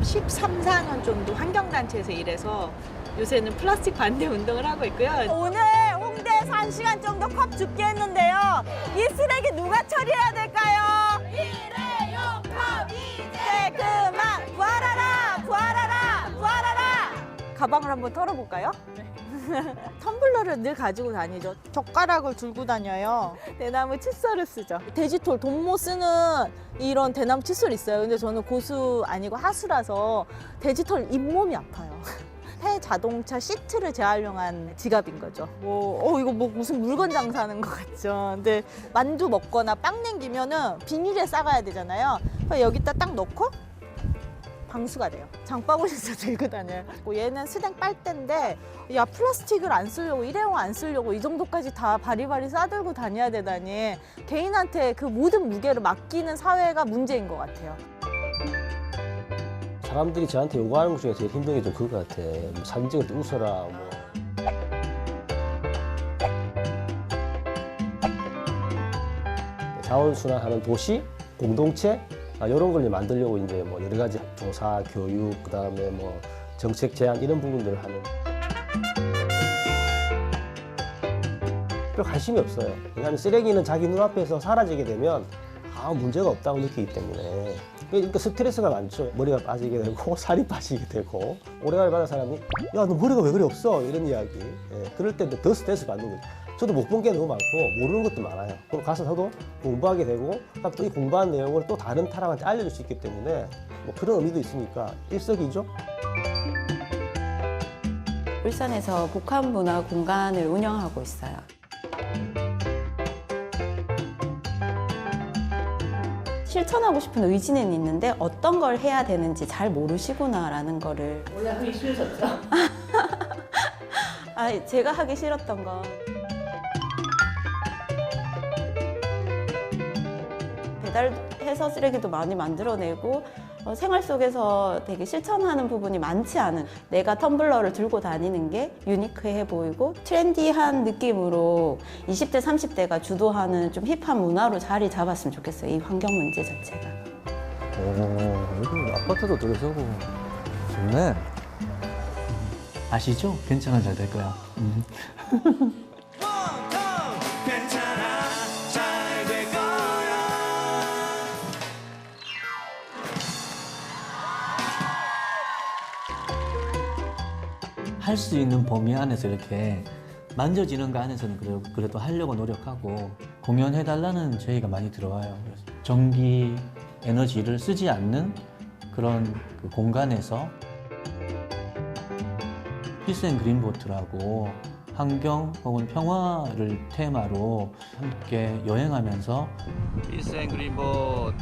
13, 14년 정도 환경단체에서 일해서 요새는 플라스틱 반대 운동을 하고 있고요. 오늘 홍대에서 1시간 정도 컵 줍게 했는데요. 이 쓰레기 누가 처리해야 될까요? 일회용컵 이제 그만 부활하라 부활하라 부활하라. 가방을 한번 털어볼까요? 텀블러를 늘 가지고 다니죠. 젓가락을 들고 다녀요. 대나무 칫솔을 쓰죠. 돼지톨, 돈 못 쓰는 이런 대나무 칫솔 있어요. 근데 저는 고수 아니고 하수라서 돼지톨 잇몸이 아파요. 새 자동차 시트를 재활용한 지갑인 거죠. 이거 뭐 무슨 물건 장사하는 것 같죠. 근데 만두 먹거나 빵 남기면은 비닐에 싸가야 되잖아요. 그래서 여기다 딱 넣고 방수가 돼요. 장바구니에서 들고 다녀요. 얘는 스낵 빨대인데 야 플라스틱을 안 쓰려고 일회용 안 쓰려고 이 정도까지 다 바리바리 싸들고 다녀야 되다니 개인한테 그 모든 무게를 맡기는 사회가 문제인 것 같아요. 사람들이 저한테 요구하는 것 중에 제일 힘든 게 좀 그거 같아. 뭐 사진 찍을 때 웃어라, 뭐. 자원순환하는 도시, 공동체, 이런 걸 만들려고 이제 뭐 여러 가지 조사, 교육, 그다음에 뭐 정책 제안 이런 부분들을 하는. 별 관심이 없어요. 왜냐하면 쓰레기는 자기 눈앞에서 사라지게 되면 문제가 없다고 느끼기 때문에. 그러니까 스트레스가 많죠. 머리가 빠지게 되고 살이 빠지게 되고 오래가게 받은 사람이 야, 너 머리가 왜 그래 없어? 이런 이야기. 그럴 때 더 스트레스 받는 거죠. 저도 못 본 게 너무 많고 모르는 것도 많아요. 그럼 가서 저도 공부하게 되고 또 이 공부한 내용을 또 다른 사람한테 알려줄 수 있기 때문에 뭐 그런 의미도 있으니까 일석이조. 울산에서 복합문화 공간을 운영하고 있어요. 실천하고 싶은 의지는 있는데 어떤 걸 해야 되는지 잘 모르시구나라는 거를. 원래 하기 싫으셨죠? 제가 하기 싫었던 건 배달해서 쓰레기도 많이 만들어내고 생활 속에서 되게 실천하는 부분이 많지 않은, 내가 텀블러를 들고 다니는 게 유니크해 보이고 트렌디한 느낌으로 20대, 30대가 주도하는 좀 힙한 문화로 자리 잡았으면 좋겠어요. 이 환경 문제 자체가. 여기 아파트도 들어서고 좋네. 아시죠? 괜찮아, 잘 될 거야. 할 수 있는 범위 안에서 이렇게 만져지는 거 안에서는 그래도 하려고 노력하고 공연해달라는 제의가 많이 들어와요. 그래서 전기, 에너지를 쓰지 않는 그런 그 공간에서 피스 앤 그린보트라고 환경 혹은 평화를 테마로 함께 여행하면서 피스 앤 그린보트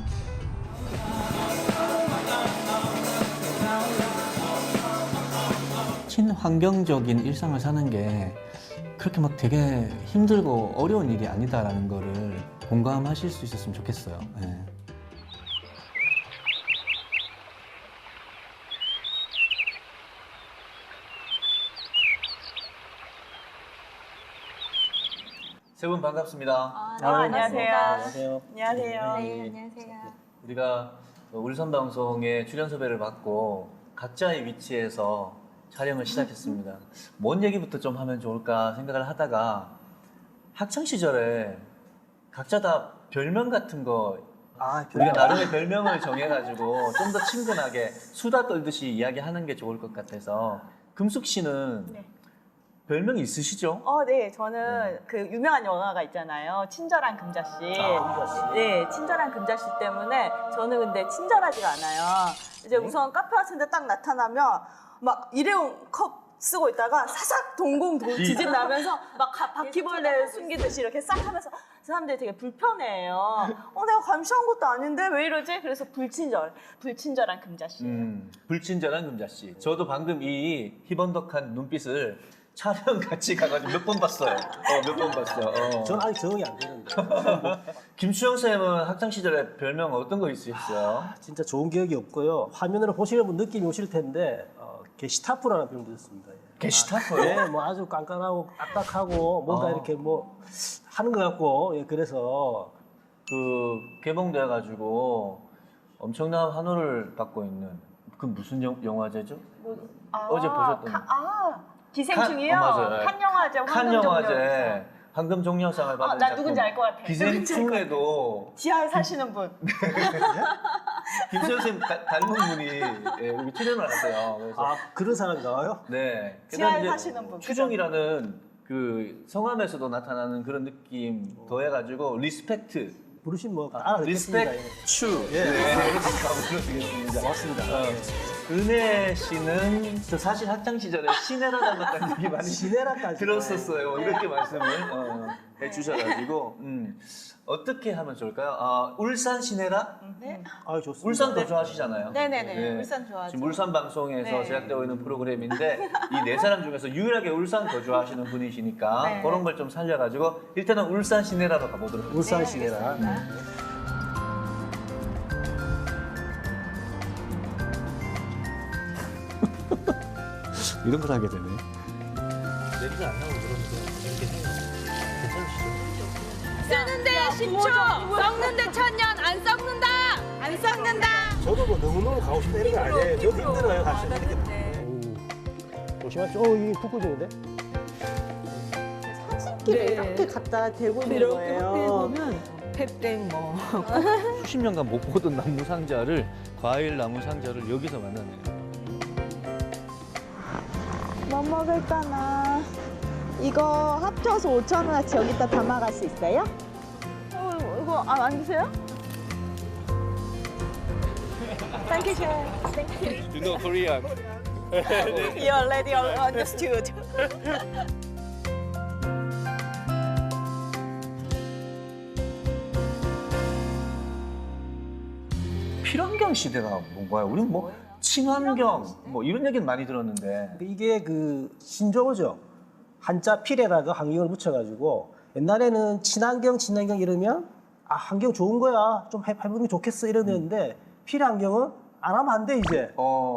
친환경적인 일상을 사는 게 그렇게 막 되게 힘들고 어려운 일이 아니다라는 거를 공감하실 수 있었으면 좋겠어요. 네. 세 분 반갑습니다. 안녕하세요. 안녕하세요. 안녕하세요. 네, 안녕하세요. 우리가 울산방송의 출연 섭외를 받고 각자의 위치에서 촬영을 시작했습니다. 뭔 얘기부터 좀 하면 좋을까 생각을 하다가 학창 시절에 각자 다 별명 같은 거 우리가 나름의 별명을 정해가지고 좀 더 친근하게 수다 떨듯이 이야기하는 게 좋을 것 같아서 금숙 씨는 네. 별명 있으시죠? 네, 저는 그 유명한 영화가 있잖아요. 친절한 금자씨. 금자씨. 네, 친절한 금자씨 때문에 저는 근데 친절하지가 않아요. 이제 우선 카페 같은데 딱 나타나면 막 일회용 컵 쓰고 있다가 사삭 동공 지진 나면서 막 바퀴벌레 숨기듯이 이렇게 싹 하면서 사람들이 되게 불편해해요. 내가 감시한 것도 아닌데 왜 이러지? 그래서 불친절한 금자씨. 불친절한 금자씨. 저도 방금 이 희번덕한 눈빛을 촬영 같이 가가지고 몇 번 봤어요. 몇 번 봤어. 저는 아직 적응이 안 되는데. 김수영 쌤은 학창 시절에 별명 어떤 거 있으셨어요? 진짜 좋은 기억이 없고요. 화면으로 보시는 분 느낌이 오실 텐데 게시타프라는 별명도 있습니다. 게시타프요? 네, 뭐 아주 깐깐하고 딱딱하고 뭔가 이렇게 뭐 하는 것 같고 그래서 그 개봉돼가지고 엄청난 환호를 받고 있는 그 무슨 영화제죠? 어제 보셨던 기생충이요? 맞아요. 칸 영화제, 칸 영화제 황금 종려상을 받은 나 작품. 누군지 알 것 같아. 기생충에도 지하에 사시는 분. 김 선생님 닮은 분이 여기 출연을 하세요. 그래서 아 그런 사람이 나와요? 네. 지하에 그다음에 이제 사시는 분. 추종이라는 그 성함에서도 나타나는 그런 느낌 더해가지고 리스펙트, 부르신 뭐 알아듣겠습니다. 리스펙트 추. 예. 네. 불러드리겠습니다. 고맙습니다. 은혜 씨는 저 사실 학창 시절에 시내라 닮았다는 얘기 많이 시내라까지 들었었어요. 이렇게 말씀을 해주셔가지고 어떻게 하면 좋을까요? 울산 시내라? 네. 아 좋습니다. 울산 더 좋아하시잖아요. 네네네. 울산 좋아하죠. 지금 울산 방송에서 네. 제작되고 있는 프로그램인데 이 네 사람 중에서 유일하게 울산 더 좋아하시는 분이시니까 네. 그런 걸 좀 살려가지고 일단은 울산 시내라로 가보도록 하겠습니다. 울산 시내라. 이런 걸 하게 되네. 내리가 안 나오고 그러면서 이렇게 해요. 괜찮으시죠? 쓰는데 10초, 썩는데 1000년, 안 썩는다! 안 썩는다! 저도 뭐 너무너무 가고 싶다 이런 거 아니에요. 저도 힘들어요 사실. 조심하십시오. 이게 푹 꺼지는데? 사진기를 이렇게 갖다 대고 있는 거예요. 탭땡 뭐. 수십 년간 못 보던 나무 상자를 과일 나무 상자를 여기서 만나네요. 뭐 먹을까나? 이거 합쳐서 5,000원어치 여기다 담아갈 수 있어요? 이거 안 드세요? Thank you, sir. Thank you. You know Korean. You already understood. 필환경 시대가 뭔가요? 우리는 뭐 친환경 뭐 이런 얘기는 많이 들었는데 이게 그 신조어죠. 한자 필에다가 환경을 붙여가지고 옛날에는 친환경 이러면 아 환경 좋은 거야 좀 해보는 게 좋겠어 이러는데 필환경은 안 하면 안 돼 이제.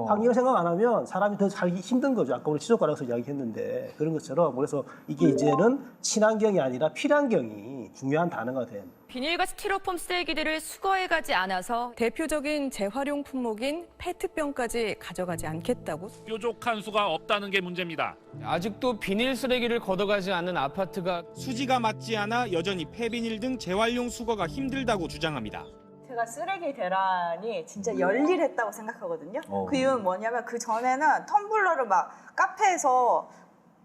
환경을 생각 안 하면 사람이 더 살기 힘든 거죠. 아까 우리 지속가락에서 이야기했는데 그런 것처럼 그래서 이게 이제는 친환경이 아니라 필환경이 중요한 단어가 된. 비닐과 스티로폼 쓰레기들을 수거해가지 않아서 대표적인 재활용 품목인 페트병까지 가져가지 않겠다고. 뾰족한 수가 없다는 게 문제입니다. 아직도 비닐 쓰레기를 걷어가지 않는 아파트가 수지가 맞지 않아 여전히 폐비닐 등 재활용 수거가 힘들다고 주장합니다. 제가 쓰레기 대란이 진짜 열일했다고 생각하거든요. 그 이유는 뭐냐면 그 전에는 텀블러를 막 카페에서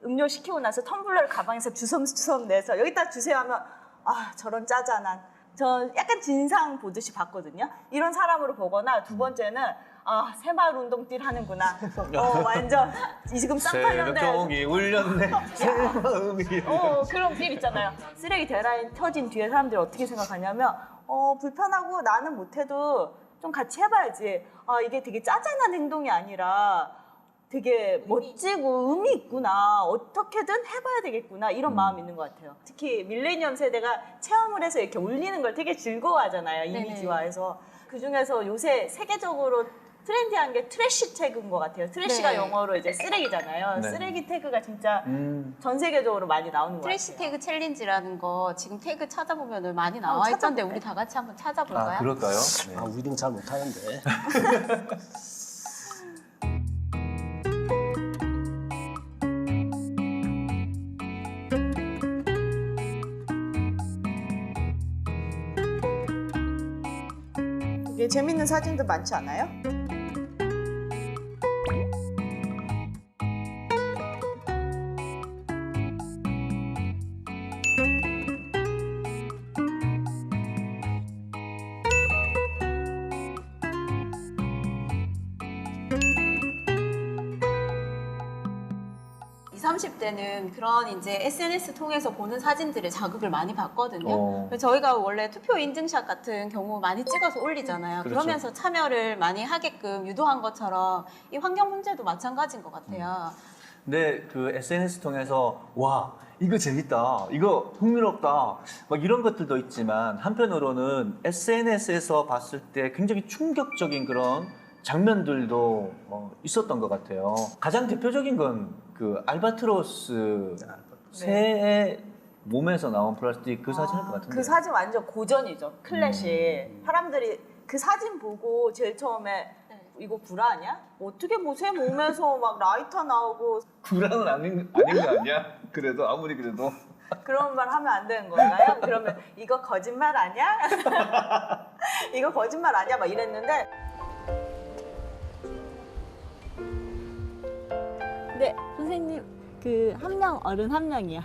음료 시키고 나서 텀블러를 가방에서 주섬주섬 내서 여기다 주세요 하면 아 저런 짜잔한 저 약간 진상 보듯이 봤거든요. 이런 사람으로 보거나 두 번째는 아 새마을 운동뛸 하는구나. 완전 지금 쌍팔년대 새벽종이 울렸네 새 마음이 그런 필 있잖아요. 쓰레기 대란이 터진 뒤에 사람들이 어떻게 생각하냐면 불편하고 나는 못해도 좀 같이 해봐야지. 이게 되게 짜잔한 행동이 아니라 되게 멋지고 의미 있구나. 어떻게든 해봐야 되겠구나. 이런 마음이 있는 것 같아요. 특히 밀레니엄 세대가 체험을 해서 이렇게 울리는 걸 되게 즐거워하잖아요. 이미지화해서. 그중에서 요새 세계적으로 트렌디한 게 트래쉬 태그인 것 같아요. 트래쉬가 네. 영어로 이제 쓰레기잖아요. 네. 쓰레기 태그가 진짜 전 세계적으로 많이 나오는 것 트래시 같아요. 태그 챌린지라는 거 지금 태그 찾아보면 많이 나와 찾아볼까요? 있던데 우리 다 같이 한번 찾아볼까요? 아 그럴까요? 네. 아 우리는 잘 못하는데. 이게 재밌는 사진도 많지 않아요? 이 30대는 그런 이제 SNS 통해서 보는 사진들에 자극을 많이 받거든요. 그래서 저희가 원래 투표 인증샷 같은 경우 많이 찍어서 올리잖아요. 그렇죠. 그러면서 참여를 많이 하게끔 유도한 것처럼 이 환경 문제도 마찬가지인 것 같아요. 근데 그 SNS 통해서 와 이거 재밌다 이거 흥미롭다 막 이런 것들도 있지만 한편으로는 SNS에서 봤을 때 굉장히 충격적인 그런 장면들도 있었던 것 같아요. 가장 대표적인 건 그 알바트로스 새의 몸에서 나온 플라스틱 그 사진일 것 같은데. 그 사진 완전 고전이죠. 클래식. 사람들이 그 사진 보고 제일 처음에 이거 구라 아니야? 어떻게 뭐 새 몸에서 막 라이터 나오고 구라는 아닌 거 아니야? 그래도 아무리 그래도 그런 말 하면 안 되는 건가요? 그러면 이거 거짓말 아니야? 이거 거짓말 아니야? 막 이랬는데 네, 선생님 그 한 명 어른 한 명이요.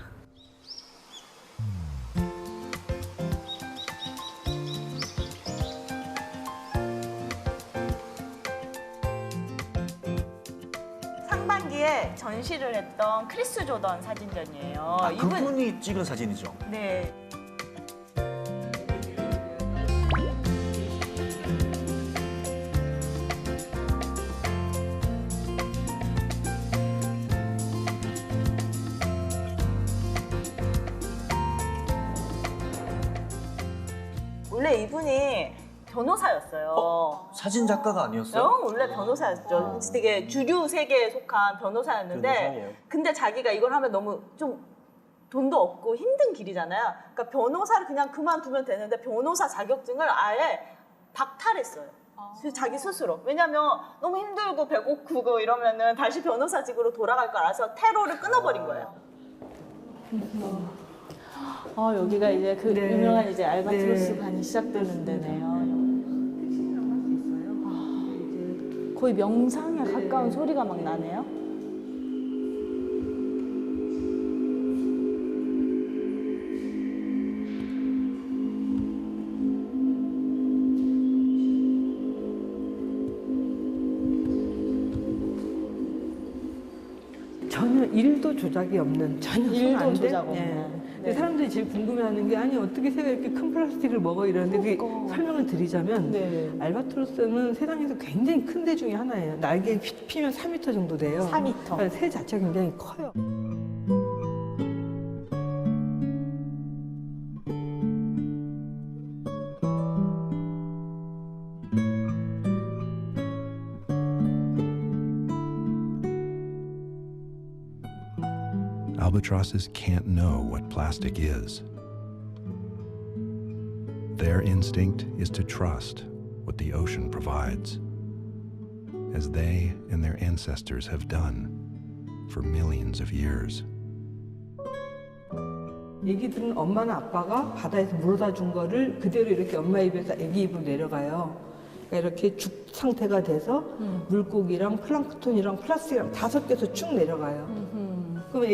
상반기에 전시를 했던 크리스 조던 사진전이에요. 그분이 찍은 사진이죠. 네. 원래 이분이 변호사였어요. 사진 작가가 아니었어요? 원래 변호사였죠. 되게 주류 세계에 속한 변호사였는데, 변호사예요. 근데 자기가 이걸 하면 너무 좀 돈도 없고 힘든 길이잖아요. 그러니까 변호사를 그냥 그만두면 되는데 변호사 자격증을 아예 박탈했어요. 자기 스스로. 왜냐면 너무 힘들고 배고프고 이러면은 다시 변호사직으로 돌아갈 걸 알아서 테러를 끊어버린 거예요. 여기가 이제 그 유명한 이제 알바트로스 관이 시작되는 데네요. 거의 명상에 가까운 소리가 막 나네요. 전혀 일도 조작이 없는, 전혀 손 일도 안 된? 조작 없는. 네. 네. 사람들이 제일 궁금해하는 게 아니 어떻게 새가 이렇게 큰 플라스틱을 먹어 이러는데 그게 설명을 드리자면 네. 알바트로스는 세상에서 굉장히 큰 데 중에 하나예요. 날개 피면 4m 정도 돼요. 4m. 그러니까 새 자체가 굉장히 커요. Albatrosses can't know what plastic is. Their instinct is to trust what the ocean provides, as they and their ancestors have done for millions of years. 애기들은 엄마나 아빠가 바다에서 물어다 준 거를 그대로 이렇게 엄마 입에서 애기 입으로 내려가요. 그러니까 이렇게 죽 상태가 돼서 물고기랑 플랑크톤이랑 플라스틱이랑 다 섞여서 쭉 내려가요. 그럼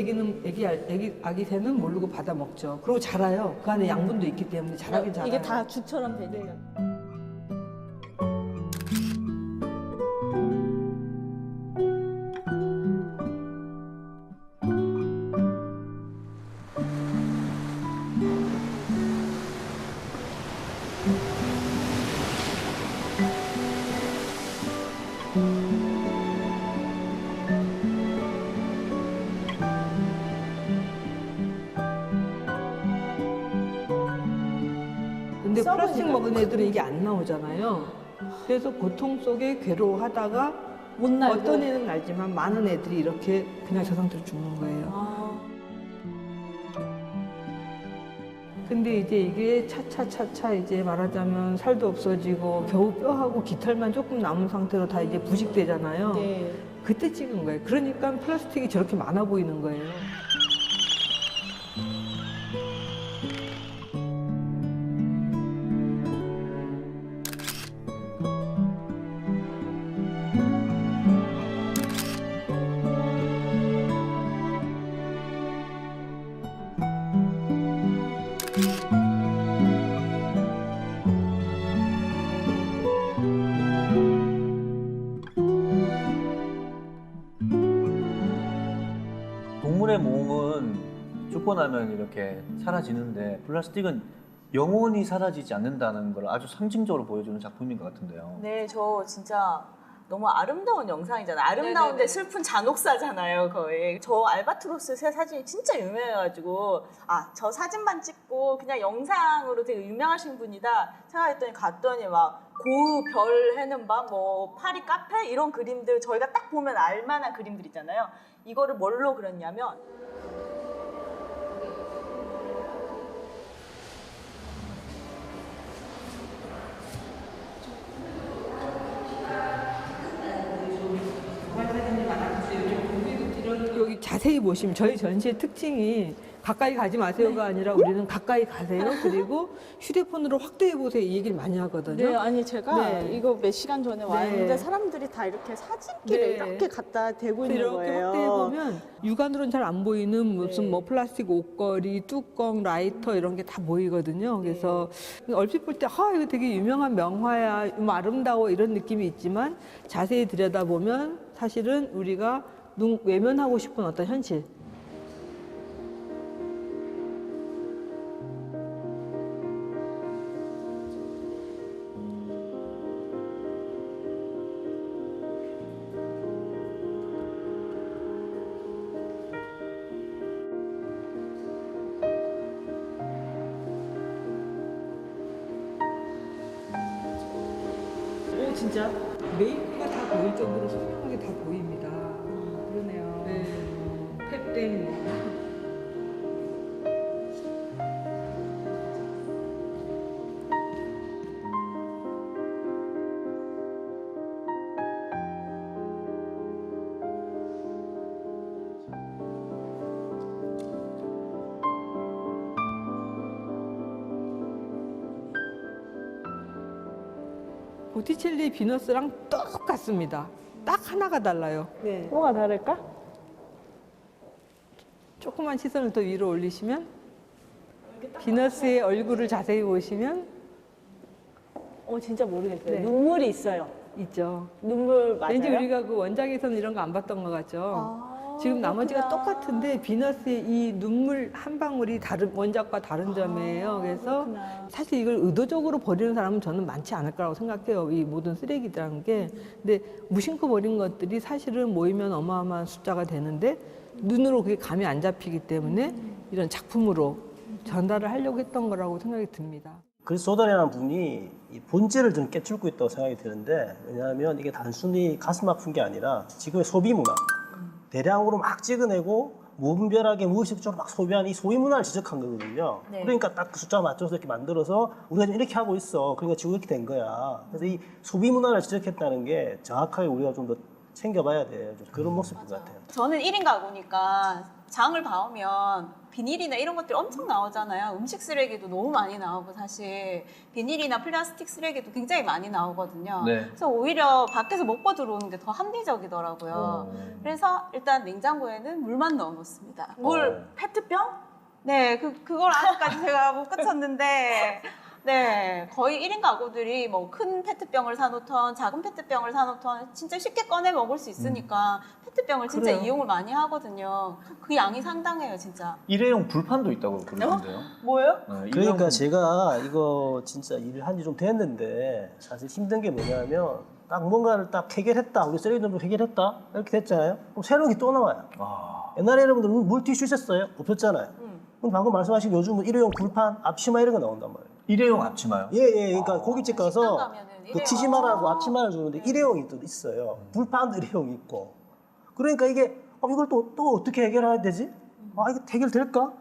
아기 새는 모르고 받아 먹죠. 그리고 자라요. 그 안에 양분도 있기 때문에 자라긴 자라요. 이게 다 죽처럼 되네요. 근데 플라스틱 먹은 애들은 이게 안 나오잖아요. 그래서 고통 속에 괴로워하다가 못 날고. 어떤 애는 알지만 많은 애들이 이렇게 그냥 저 상태로 죽는 거예요. 근데 이제 이게 차차 이제 말하자면 살도 없어지고 겨우 뼈하고 깃털만 조금 남은 상태로 다 이제 부식되잖아요. 네. 그때 찍은 거예요. 그러니까 플라스틱이 저렇게 많아 보이는 거예요. 동물의 몸은 죽고 나면 이렇게 사라지는데 플라스틱은 영원히 사라지지 않는다는 걸 아주 상징적으로 보여주는 작품인 것 같은데요. 네, 저 진짜 너무 아름다운 영상이잖아요. 아름다운데 슬픈 잔혹사잖아요, 거의. 저 알바트로스 새 사진이 진짜 유명해가지고 저 사진만 찍고 그냥 영상으로 되게 유명하신 분이다 생각했더니 갔더니 막 고흐 별 해는 밤, 뭐 파리 카페 이런 그림들 저희가 딱 보면 알만한 그림들 있잖아요. 이거를 뭘로 그렸냐면 자세히 보시면 저희 전시의 특징이 가까이 가지 마세요가 아니라 우리는 가까이 가세요. 그리고 휴대폰으로 확대해 보세요. 이 얘기를 많이 하거든요. 네, 아니 제가 네. 이거 몇 시간 전에 왔는데 네. 사람들이 다 이렇게 사진기를 네. 이렇게 갖다 대고 있는 이렇게 거예요. 확대해 보면 육안으로는 잘 안 보이는 무슨 네. 뭐 플라스틱 옷걸이, 뚜껑, 라이터 이런 게 다 보이거든요. 그래서 얼핏 볼 때 이거 되게 유명한 명화야, 뭐 아름다워 이런 느낌이 있지만 자세히 들여다보면 사실은 우리가 외면하고 싶은 어떤 현실. 오 진짜 메이크가 다 보일 정도로 선명하게 다 보입니다. 그러네요. 네, 탭땡. 보티첼리 비너스랑 똑같습니다. 딱 하나가 달라요. 네. 뭐가 다를까? 조그만 시선을 더 위로 올리시면 비너스의 얼굴을 자세히 보시면 진짜 모르겠어요. 네. 눈물이 있어요. 있죠. 눈물 맞아요? 왠지 우리가 그 원작에서는 이런 거 안 봤던 것 같죠. 지금 나머지가 그렇구나. 똑같은데 비너스의 이 눈물 한 방울이 다른 원작과 다른 점이에요. 그래서 그렇구나. 사실 이걸 의도적으로 버리는 사람은 저는 많지 않을 거라고 생각해요. 이 모든 쓰레기라는 게. 근데 무심코 버린 것들이 사실은 모이면 어마어마한 숫자가 되는데 눈으로 그게 감이 안 잡히기 때문에 이런 작품으로 전달을 하려고 했던 거라고 생각이 듭니다. 그래서 조던이라는 분이 이 본질을 좀 깨뚫고 있다고 생각이 드는데, 왜냐하면 이게 단순히 가슴 아픈 게 아니라 지금의 소비 문화, 대량으로 막 찍어내고 무분별하게 무의식적으로 막 소비하는 이 소비 문화를 지적한 거거든요. 네. 그러니까 딱 그 숫자 맞춰서 이렇게 만들어서 우리가 지금 이렇게 하고 있어. 그러니까 지금 이렇게 된 거야. 그래서 이 소비 문화를 지적했다는 게 정확하게 우리가 좀 더 챙겨봐야 돼요. 좀 그런 모습인 것 같아요. 저는 1인 가구니까 장을 봐오면 비닐이나 이런 것들이 엄청 나오잖아요. 음식 쓰레기도 너무 많이 나오고 사실 비닐이나 플라스틱 쓰레기도 굉장히 많이 나오거든요. 네. 그래서 오히려 밖에서 먹고 들어오는 게 더 합리적이더라고요. 그래서 일단 냉장고에는 물만 넣어놓습니다. 물, 페트병? 네, 그걸 아직까지 제가 못 고쳤는데 네, 거의 1인 가구들이 뭐 큰 페트병을 사놓던 작은 페트병을 사놓던 진짜 쉽게 꺼내 먹을 수 있으니까 페트병을 진짜 그래요. 이용을 많이 하거든요. 그 양이 상당해요, 진짜. 일회용 불판도 있다고 그러는데요. 뭐예요? 네, 그러니까 제가 이거 진짜 일을 한 지 좀 됐는데 사실 힘든 게 뭐냐면 딱 뭔가를 딱 해결했다. 우리 쓰레기 좀 해결했다. 이렇게 됐잖아요. 그럼 새로운 게 또 나와요. 옛날에 여러분들 물티슈 있었어요? 없었잖아요. 그럼 방금 말씀하신 요즘은 일회용 불판, 앞치마 이런 거 나온단 말이에요. 일회용 앞치마요? 예. 그러니까 고깃집 가서 가면은 그 일회용 치지마라고 앞치마를 주는데 일회용이 또 있어요. 불판도 일회용이 있고. 그러니까 이게 이걸 또 어떻게 해결해야 되지? 이거 해결될까?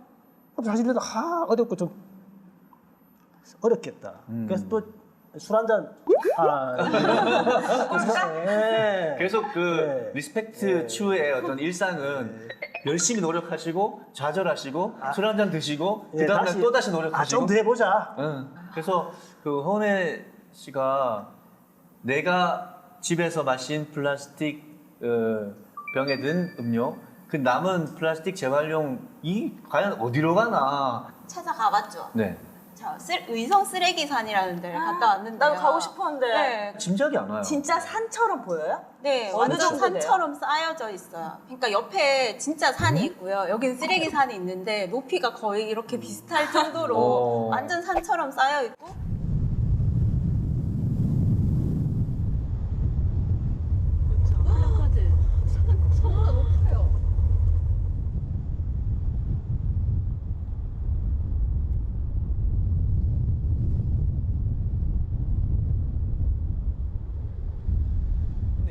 사실 그래도 어렵고 좀 어렵겠다. 그래서 또 술 한 잔. 네. 계속 그 네. 리스펙트 네. 추의 어떤 일상은 열심히 노력하시고 좌절하시고 술 한 잔 드시고 그 다음날 또 다시 노력하시고 좀 더 해보자. 그래서 그 허은혜 씨가 내가 집에서 마신 플라스틱 병에 든 음료 그 남은 플라스틱 재활용이 과연 어디로 가나 찾아가봤죠. 네. 자, 의성 쓰레기산이라는 데를 갔다 왔는데. 난 가고 싶었는데. 네. 짐작이 안 와요. 진짜 산처럼 보여요? 네, 어느 완전 정도 돼요? 산처럼 쌓여져 있어요. 그러니까 옆에 진짜 산이 있고요. 여긴 쓰레기 산이 있는데 높이가 거의 이렇게 비슷할 정도로 완전 산처럼 쌓여 있고.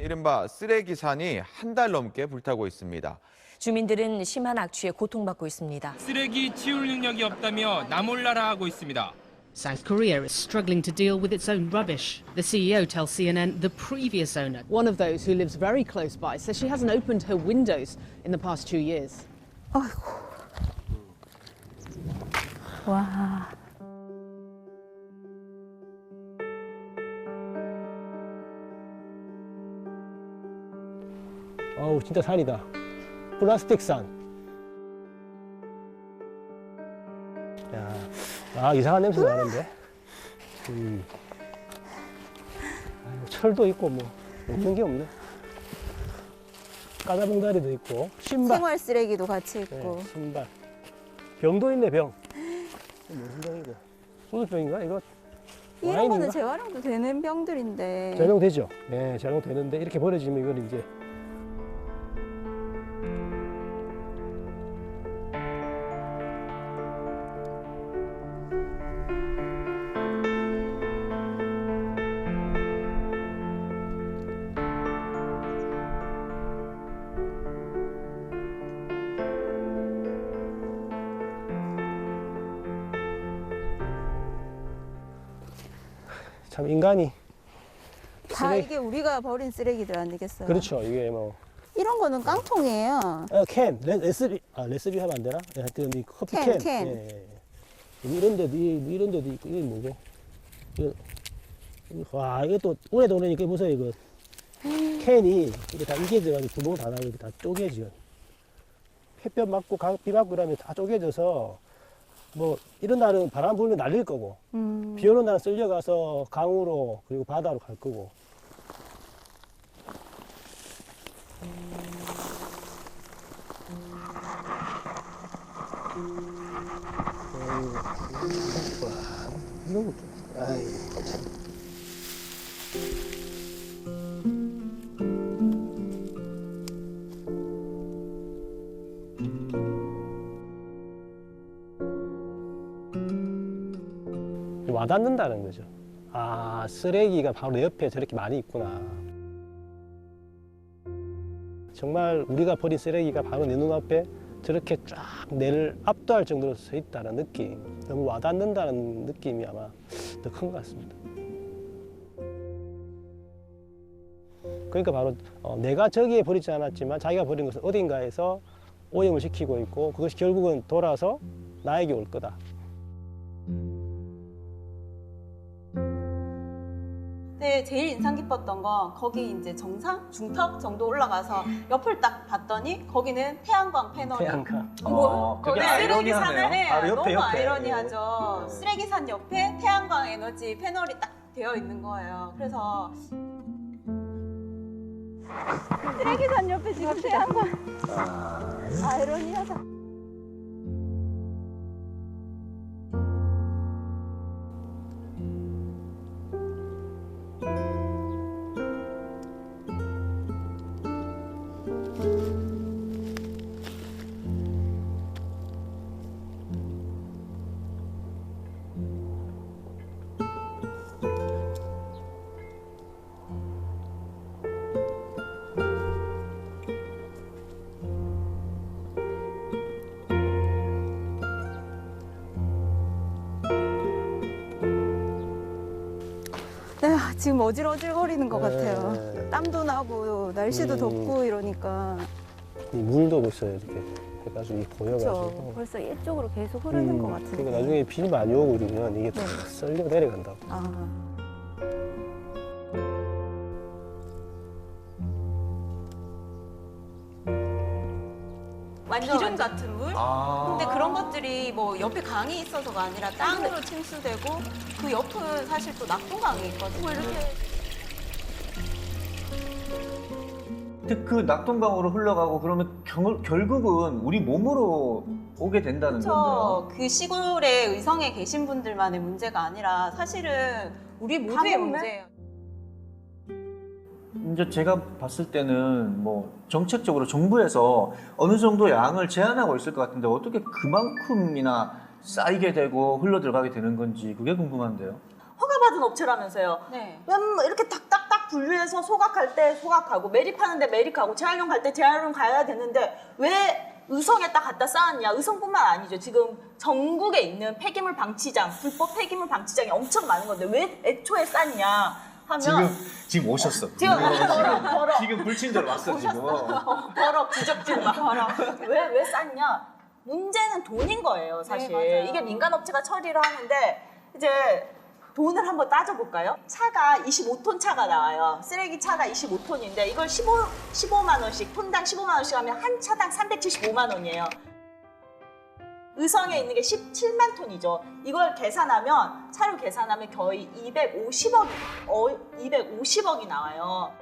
이른바 쓰레기산이 한 달 넘게 불타고 있습니다. 주민들은 심한 악취에 고통받고 있습니다. 쓰레기 치울 능력이 없다며 나몰라라 하고 있습니다. South Korea is struggling to deal with its own rubbish. The CEO tells CNN the previous owner, One of those who lives very close by, says she hasn't opened her windows in the past 2 years. 와. 어우, 진짜 산이다. 플라스틱 산. 야, 아, 이상한 냄새 나는데. 아이고, 철도 있고 뭐 없는 게 없네. 까다봉다리도 있고 신발. 생활 쓰레기도 같이 있고. 네, 신발. 병도 있네, 병. 이거 무슨 병이고? 소주병인가 이거? 이런 와인인가? 거는 재활용도 되는 병들인데. 재활용되죠. 네, 재활용되는데 이렇게 버려지면 이건 이제 참 인간이 다 쓰레기- 이게 우리가 버린 쓰레기들 아니겠어요? 그렇죠. 이게 뭐 이런 거는 깡통이에요. 캔, 레스비 하면 안 되나? 예, 하여튼 이 커피 캔, 캔. 캔. 예, 예. 이런 데도 있고 이게 뭐고? 와, 이게 또 오래도 오래니까 보세요 이거 캔이 이게 다 이겨져가지고 구멍 다 나고 이렇게 다 쪼개져. 햇볕 맞고 비 맞고 이러면 다 쪼개져서 뭐 이런 날은 바람 불면 날릴 거고 비 오는 날은 쓸려가서 강으로 그리고 바다로 갈 거고. 이런 것도 아이고 참. 와닿는다는 거죠. 아, 쓰레기가 바로 내 옆에 저렇게 많이 있구나. 정말 우리가 버린 쓰레기가 바로 내 눈앞에 저렇게 쫙 내를 압도할 정도로 서 있다는 느낌, 너무 와닿는다는 느낌이 아마 더 큰 것 같습니다. 그러니까 바로 내가 저기에 버리지 않았지만 자기가 버린 것은 어딘가에서 오염을 시키고 있고 그것이 결국은 돌아서 나에게 올 거다. 네, 제일 인상 깊었던 건 거기 이제 정상 중턱 정도 올라가서 옆을 딱 봤더니 거기는 태양광 패널이 태양광. 그게 네, 아이러니하네요. 쓰레기산을 해. 바로 옆에, 너무 옆에. 아이러니하죠. 쓰레기산 옆에 태양광 에너지 패널이 딱 되어 있는 거예요. 그래서 쓰레기산 옆에 지금 태양광. 아이러니하다. 네, 지금 어질어질거리는 것 같아요. 땀도 나고 날씨도 덥고 이러니까. 이 물도 벌써 이렇게 해가지고 그렇죠. 고여가지고. 벌써 이쪽으로 계속 흐르는 것 같은데. 그러니까 나중에 비 많이 오고 이러면 이게 다 썰려 내려간다고. 아. 기름 같은 물? 근데 그런 것들이 뭐 옆에 강이 있어서가 아니라 땅으로 침수되고 그 옆은 사실 또 낙동강이 있거든요. 이렇게 근데 그 낙동강으로 흘러가고 그러면 결국은 우리 몸으로 오게 된다는 건데요. 그렇죠. 그 시골의 의성에 계신 분들만의 문제가 아니라 사실은 우리 모두의 문제예요. 이제 제가 봤을 때는 뭐 정책적으로 정부에서 어느 정도 양을 제한하고 있을 것 같은데 어떻게 그만큼이나 쌓이게 되고 흘러 들어가게 되는 건지 그게 궁금한데요. 허가받은 업체라면서요. 네. 이렇게 딱딱딱 분류해서 소각할 때 소각하고 매립하는데 매립하고 재활용 갈 때 재활용 가야 되는데 왜 의성에 딱 갖다 쌓았냐? 의성뿐만 아니죠. 지금 전국에 있는 폐기물 방치장, 불법 폐기물 방치장이 엄청 많은 건데 왜 애초에 쌌냐 하면 지금 오셨어. 지금 버럭 지금 불친절 왔어 지금. 버럭 지적질 막 왜 쌌냐? 문제는 돈인 거예요, 사실. 네, 이게 민간 업체가 처리를 하는데 이제 돈을 한번 따져볼까요? 차가 25톤 차가 나와요. 쓰레기 차가 25톤인데 이걸 15만 원씩, 톤당 15만 원씩 하면 한 차당 375만 원이에요. 의성에 있는 게 17만 톤이죠. 이걸 계산하면, 차로 계산하면 거의 250억이 나와요.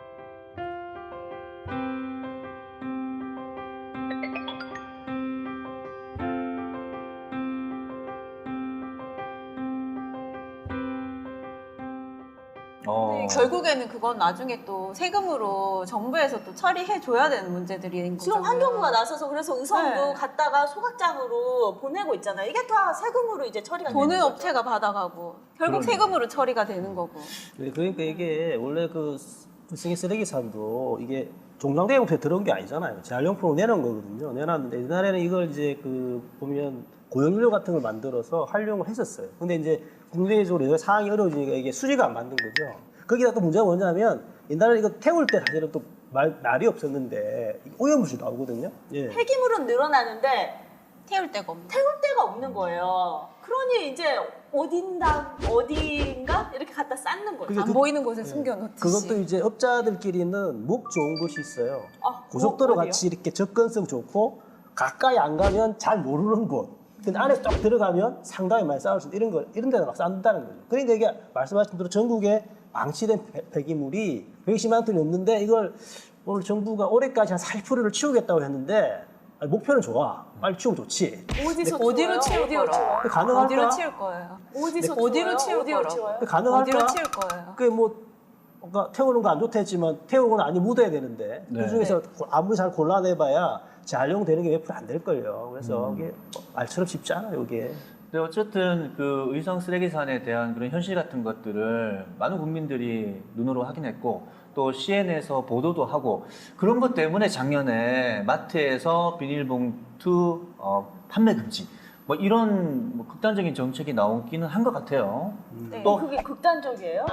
결국에는 그건 나중에 또 세금으로 정부에서 또 처리해 줘야 되는 문제들인 지금 거잖아요. 환경부가 나서서 그래서 의성도 네. 갔다가 소각장으로 보내고 있잖아요. 이게 다 세금으로 이제 처리가 되는 돈은 거죠. 업체가 받아가고 결국 그러네. 세금으로 처리가 되는 거고. 네, 그러니까 이게 원래 그 의성의 쓰레기산도 이게 종량대행업체에 들어온 게 아니잖아요. 재활용품을 내놓은 거거든요. 내놨는데 옛날에는 이걸 이제 그 보면 고용료 같은 걸 만들어서 활용을 했었어요. 근데 이제 국내적으로 상황이 어려워지니까 이게 수지가 안 맞는 거죠. 거기다 또 문제가 뭐냐면 옛날에 이거 태울 때 사실은 또 날이 없었는데 오염물질 나오거든요. 예. 폐기물은 늘어나는데 태울 데가 없는. 태울 데가 없는 거예요. 그러니 이제 어딘가 이렇게 갖다 쌓는 거죠. 안 보이는 곳에 숨겨놓듯이. 그것도 이제 업자들끼리는 목 좋은 곳이 있어요. 아, 고속도로 어디요? 같이 이렇게 접근성 좋고 가까이 안 가면 잘 모르는 곳. 근데 안에 쫙 들어가면 상당히 많이 쌓을 수 있는 이런 데다 막 쌓는다는 거죠. 그러니까 이게 말씀하신 대로 전국에 방치된 폐기물이 120만 톤이 넘는데 이걸 오늘 정부가 올해까지 한 40%를 치우겠다고 했는데 아니, 목표는 좋아. 빨리 치우면 좋지. 어디로 치울 거예요? 가능할까? 어디로 치울 거예요? 어디로 치울 거예요? 가능할까? 어디로 치울 거예요? 그게 뭐 그러니까 태우는 거 안 좋다 했지만 태우는 건 아니 묻어야 되는데 네. 그중에서 아무리 잘 골라내봐야 재활용되는 게 몇 프로 안 될걸요. 그래서 이게 말처럼 쉽지 않아요, 이게. 근데 어쨌든 그 의성 쓰레기산에 대한 그런 현실 같은 것들을 많은 국민들이 눈으로 확인했고 또 CNN에서 보도도 하고 그런 것 때문에 작년에 마트에서 비닐봉투 판매 금지 뭐 이런 뭐 극단적인 정책이 나오기는 한 것 같아요. 네, 또 그게 극단적이에요?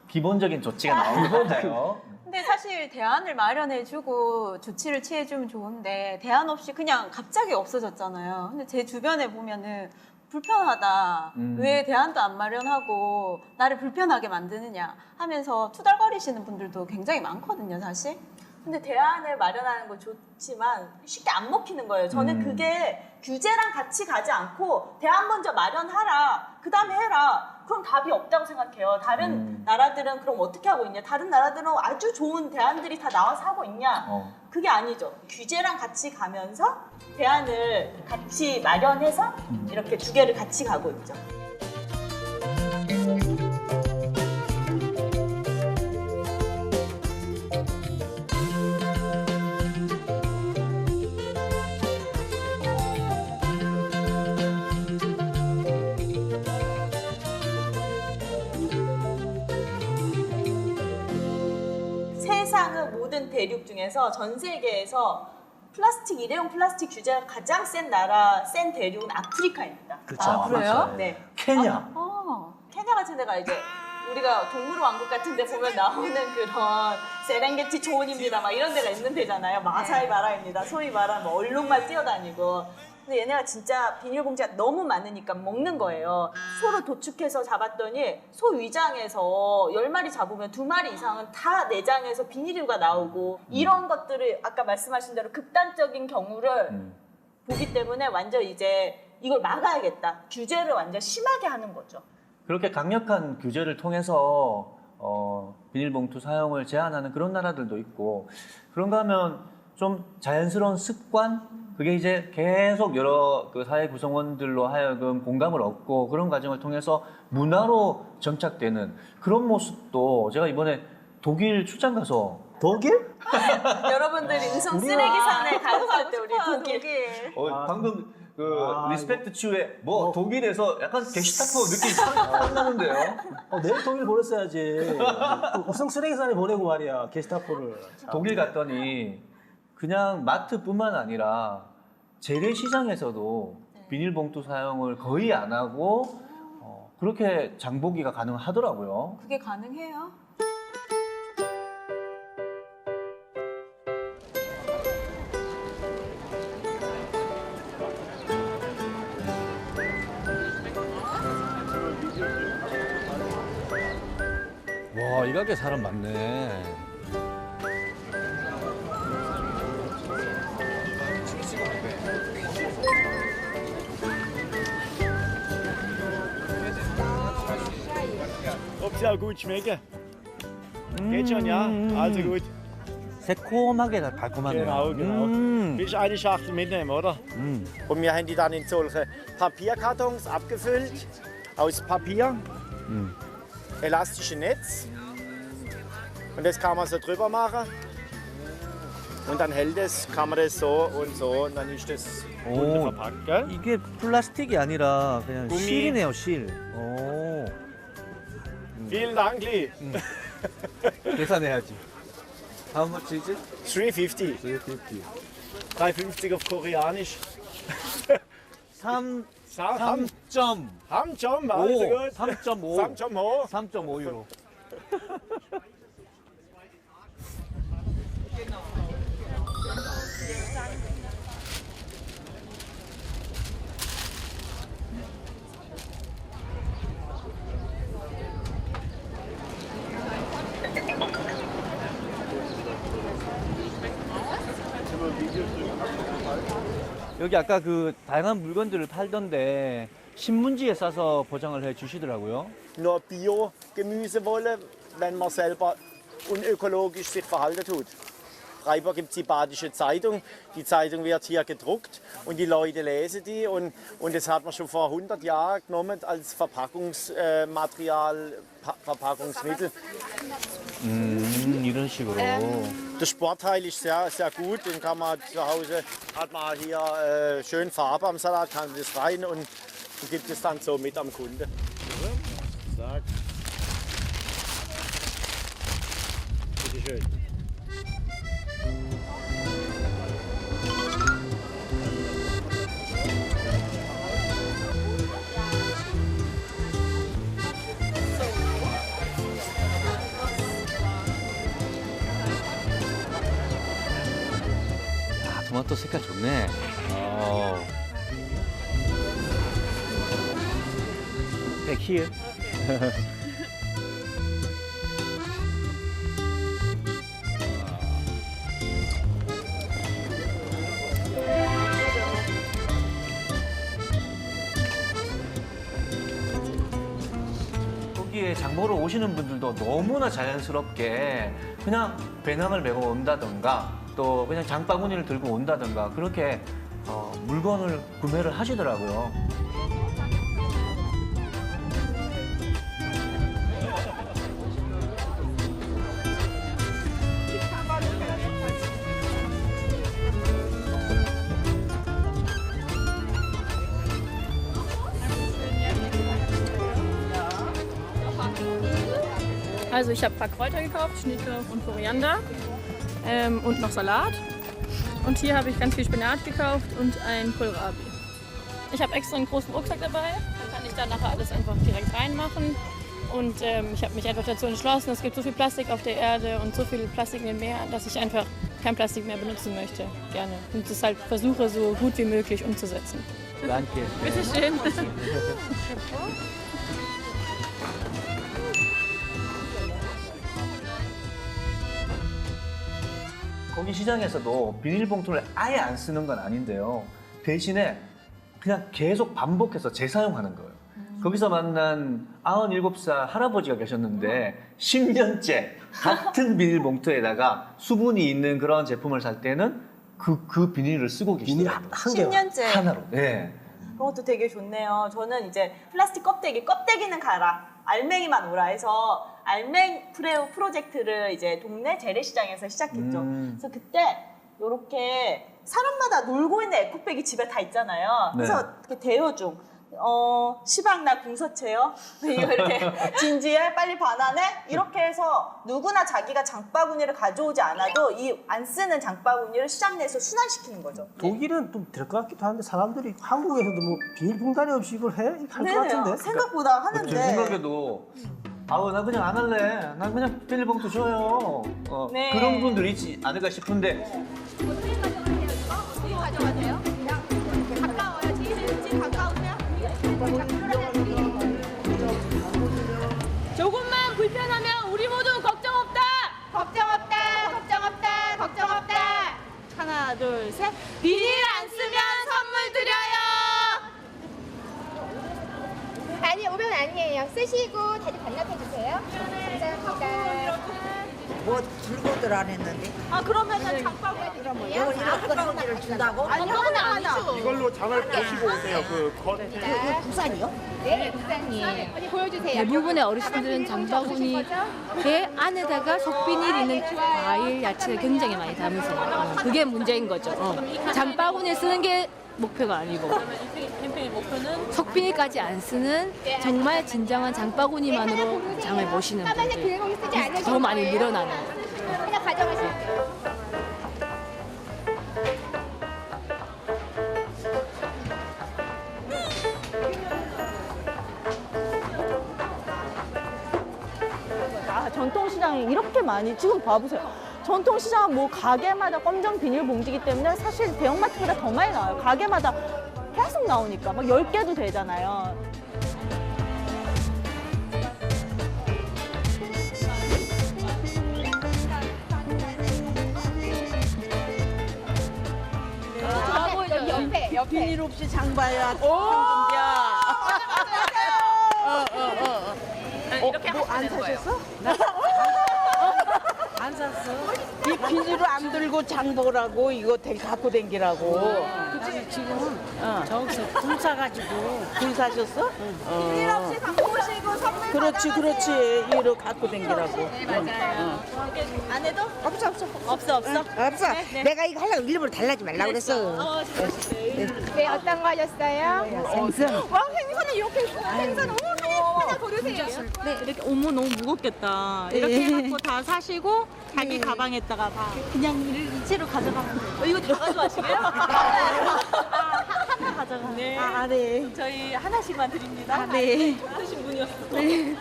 기본적인 조치가 나온 것 같아요. 근데 사실 대안을 마련해주고 조치를 취해주면 좋은데 대안 없이 그냥 갑자기 없어졌잖아요. 근데 제 주변에 보면은 불편하다. 왜 대안도 안 마련하고 나를 불편하게 만드느냐 하면서 투덜거리시는 분들도 굉장히 많거든요, 사실. 근데 대안을 마련하는 건 좋지만 쉽게 안 먹히는 거예요. 저는 그게 규제랑 같이 가지 않고 대안 먼저 마련하라. 그 다음에 해라. 그럼 답이 없다고 생각해요. 다른 나라들은 그럼 어떻게 하고 있냐? 다른 나라들은 아주 좋은 대안들이 다 나와서 하고 있냐? 그게 아니죠. 규제랑 같이 가면서 대안을 같이 마련해서 이렇게 두 개를 같이 가고 있죠. 세상의 모든 대륙 중에서 전 세계에서 플라스틱, 일회용 플라스틱 규제가 가장 센 대륙은 아프리카입니다. 그렇죠. 아, 그래요? 네. 케냐. 케냐 같은 데가 이제 우리가 동물 왕국 같은 데 보면 나오는 그런 세렝게티 초원입니다. 막 이런 데가 있는 데잖아요. 마사이 마라입니다. 소위 말하면 뭐 얼룩말 뛰어다니고. 근데 얘네가 진짜 비닐봉지가 너무 많으니까 먹는 거예요. 소를 도축해서 잡았더니 소 위장에서 10마리 잡으면 2마리 이상은 다 내장에서 비닐류가 나오고 이런 것들을 아까 말씀하신 대로 극단적인 경우를 보기 때문에 완전 이제 이걸 막아야겠다. 규제를 완전 심하게 하는 거죠. 그렇게 강력한 규제를 통해서 비닐봉투 사용을 제한하는 그런 나라들도 있고 그런가 하면 좀 자연스러운 습관 그게 이제 계속 여러 그 사회 구성원들로 하여금 공감을 얻고 그런 과정을 통해서 문화로 정착되는 그런 모습도 제가 이번에 독일 출장 가서 독일? 여러분들이 의성 쓰레기산에 가셨을 때 우리 독일. 방금 리스펙트 치유에 뭐 독일에서 약간 게시타포 느낌이 팍 나는데요. 내일 독일 보냈어야지. 우성 쓰레기산에 보내고 말이야 게시타포를. 독일 갔더니 그냥 마트뿐만 아니라 재래시장에서도 비닐봉투 사용을 거의 안 하고 그렇게 장보기가 가능하더라고요. 그게 가능해요? 와, 이 가게 사람 많네. Ob sie auch gut schmecken. Geht schon, ja? Also gut. 새콤하게 달콤하네요. Genau, genau. Willst du eine Schachtel mitnehmen, oder? Und wir haben die dann in solche Papierkartons abgefüllt, aus Papier, elastische Netz. Und das kann man so drüber machen. Und dann hält es, kann man das so und dann ist das bunte verpackt, gell? 이게 플라스틱이 아니라 그냥 구미. 실이네요, 실. 오. Vielen Dank, Lee. 계산해야지. How much is it? 350. 350. 350 auf Koreanisch. 3점. 3점, also gut. 3.5. 3.5. 3.5 유로. 여기 아까 그 다양한 물건들을 팔던데 신문지에 싸서 포장을 해 주시더라고요. Nur Bio-Gemüse wollen, wenn man selber unökologisch sich verhalten tut. Freiburg gibt es die Badische Zeitung. Die Zeitung wird hier gedruckt und die Leute lesen die. Und das hat man schon vor 100 Jahren genommen als Verpackungsmaterial, Verpackungsmittel. 이런 식으로. Der Sportteil ist sehr, sehr gut. Den kann man zu Hause, hat man hier schön Farbe am Salat, kann das rein und gibt es dann so mit am Kunde. Sag. Bitte schön. 토마토 색깔 좋네. Back here. 여기에 장보러 오시는 분들도 너무나 자연스럽게 그냥 배낭을 메고 온다던가 또 그냥 장바구니를 들고 온다던가 그렇게 물건을 구매를 하시더라고요. Also ich habe ein paar Kräuter gekauft, Schnittlauch und Koriander und noch Salat. Und hier habe ich ganz viel Spinat gekauft und ein Kohlrabi. Ich habe extra einen großen Rucksack dabei, dann kann ich da nachher alles einfach direkt reinmachen. Und ich habe mich einfach dazu entschlossen, es gibt so viel Plastik auf der Erde und so viel Plastik im Meer, dass ich einfach kein Plastik mehr benutzen möchte, gerne. Und das halt versuche, so gut wie möglich umzusetzen. Danke. Bitte schön. 거기 시장에서도 비닐봉투를 아예 안 쓰는 건 아닌데요. 대신에 그냥 계속 반복해서 재사용하는 거예요. 거기서 만난 97살 할아버지가 계셨는데 10년째 같은 비닐봉투에다가 수분이 있는 그런 제품을 살 때는 그 비닐을 쓰고 계시더라고요. 10년째. 하나로. 네. 그런 것도 되게 좋네요. 저는 이제 플라스틱 껍데기는 가라. 알맹이만 오라 해서 알맹 프로젝트를 이제 동네 재래시장에서 시작했죠. 그래서 그때 이렇게 사람마다 놀고 있는 에코백이 집에 다 있잖아요. 그래서 이렇게 대여중. 시방나 궁서체요. 이거 이렇게 진지해, 빨리 반환해. 이렇게 해서 누구나 자기가 장바구니를 가져오지 않아도 이 안 쓰는 장바구니를 시장 내에서 순환시키는 거죠. 독일은 좀 될 것 같기도 한데 사람들이 한국에서도 뭐 비닐봉다리 없이 이걸 해? 이렇게 할 것 같은데. 생각보다 하는데. 제 생각에도 아우 나 그냥 안 할래. 난 그냥 비닐봉투 줘요. 네. 그런 분들 있지 않을까 싶은데 가져가세요. 가까워요. 집 가까우세요? 조금만 불편하면 우리 모두 걱정 없다. 걱정 없다. 걱정 없다. 걱정 없다. 하나, 둘, 셋. 비닐 안 쓰면 선물 드려요. 아니, 500원 아니에요. 쓰시고 다시 반납해 주세요. 감사합니다. 뭐 들고들 안 했는데. 아 그러면은 장바구니 이걸 장바구니를 준다고? 장바구니 하나. 이걸로 장을 보시고 오세요. 그 겉. 이거 국산이요? 네, 국산이에요. 어디 보여주세요. 대부분의 어르신들은 장바구니 에 안에다가 속비닐 있는 과일, 야채를 굉장히 많이 담으세요. 그게 문제인 거죠. 장바구니 쓰는 게 목표가 아니고 캠페인 목표는 속비닐까지 안 쓰는 정말 진정한 장바구니만으로 장을 보시는 분들이 더 많이 늘어나는 거예요. 하나 가져가실게요. 전통시장이 이렇게 많이 지금 봐보세요. 전통시장은 뭐 가게마다 검정 비닐봉지이기 때문에 사실 대형마트보다 더 많이 나와요. 가게마다 계속 나오니까 막 10개도 되잖아요. 옆에. 비닐 없이 장 봐야 황금비야. 이렇게 하시면 되는 거예요. 안 샀어. 이 비닐을 안 들고 장 보라고 이거 갖고 댕기라고. 그치, 지금 저기서 굴 사가지고. 굴 사셨어? 비닐 없이 갖고 오시고 선물 그렇지, 그렇지. 이로 갖고 댕기라고. 네, 맞아요. 안 해도? 없어. 없어. 없어. 내가 이거 하려고 일부러 달라지 말라고 그랬어. 네, 어떤 거 하셨어요? 생선. 와 생선을 이렇게 있어. 생선 하나 고르세요. 네, 이렇게 어머 너무 무겁겠다. 이렇게 해갖고 다 사시고 자기 가방에다가 다 그냥 이체로 가져가면 돼요. 이거 다 가져가시게요? 하나 가져가네. 네. 네. 저희 하나씩만 드립니다. 네. 드신 분이었어. 네.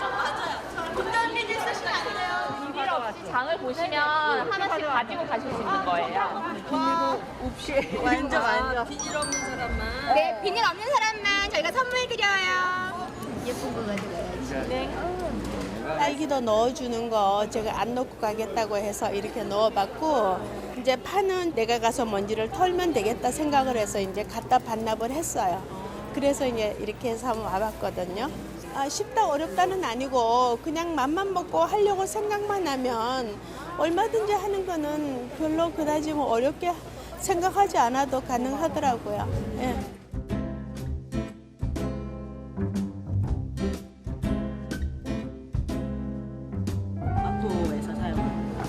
맞아요. 분단 비닐 쓰시면 안 돼요. 비닐 없이 장을 보시면 하나씩 가지고 가실 수 있는 거예요. 비닐 없이. 완전. 비닐 없는 사람만. 네, 비닐 없는 사람만 저희가 선물 드려요. 예쁜 거 가져가야지. 네. 딸기도 넣어주는 거 제가 안 넣고 가겠다고 해서 이렇게 넣어봤고 이제 파는 내가 가서 먼지를 털면 되겠다 생각을 해서 이제 갖다 반납을 했어요. 그래서 이제 이렇게 해서 한번 와봤거든요. 쉽다 어렵다는 아니고 그냥 맘만 먹고 하려고 생각만 하면 얼마든지 하는 거는 별로 그다지 뭐 어렵게 생각하지 않아도 가능하더라고요. 예. 마포에서 사용합니다.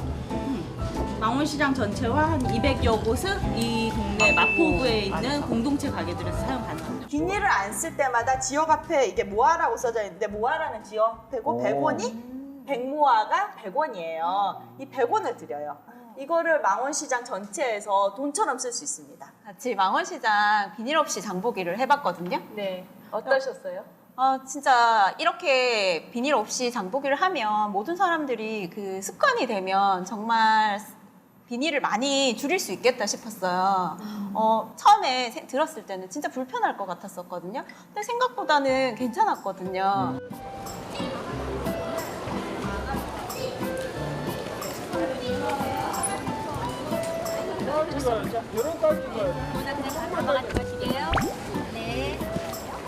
망원시장 전체와 한 200여 곳은 이 동네 마포구에 있는 공동체 가게들에서 사용 가능합니다. 비닐을 안 쓸 때마다 지역 앞에 이게 모아라고 써져 있는데 모아라는 지역 앞에고 100원이 백모아가 100원이에요. 이 100원을 드려요. 이거를 망원시장 전체에서 돈처럼 쓸 수 있습니다. 같이 망원시장 비닐 없이 장보기를 해봤거든요. 네. 어떠셨어요? 진짜 이렇게 비닐 없이 장보기를 하면 모든 사람들이 그 습관이 되면 정말 비닐을 많이 줄일 수 있겠다 싶었어요. 처음에 들었을 때는 진짜 불편할 것 같았었거든요. 근데 생각보다는 괜찮았거든요. 네.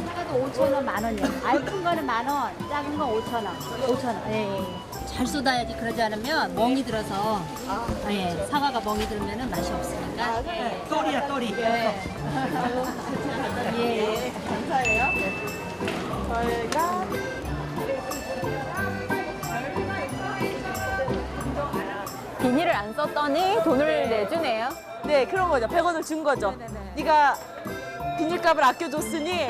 하나도 5,000원, 만 원이요. 아이 큰 거는 만 원, 작은 건 5,000원. 5,000원. 네. 잘 쏟아야지. 그러지 않으면 멍이 들어서 네, 사과가 멍이 들면은 맛이 없으니까. 또리야, 또리. 네. 예. 감사해요. 저희가 비닐을 안 썼더니 돈을 내주네요. 네, 그런 거죠. 100원을 준 거죠. 네가 비닐값을 아껴줬으니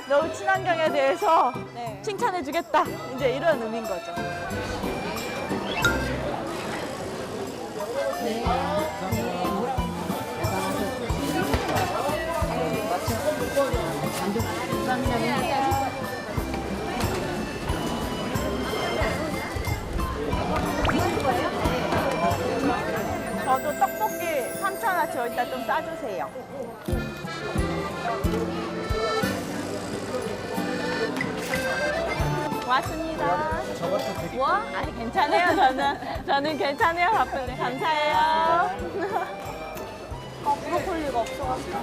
너무 친환경에 대해서 칭찬해주겠다. 이제 이런 의미인 거죠. 저도 떡볶이 3,000원치 여기다 좀 싸주세요. 고맙습니다. 뭐? 아니 괜찮아요. 저는 괜찮아요. 바쁜데 감사해요. 브로콜리가 없어가지고.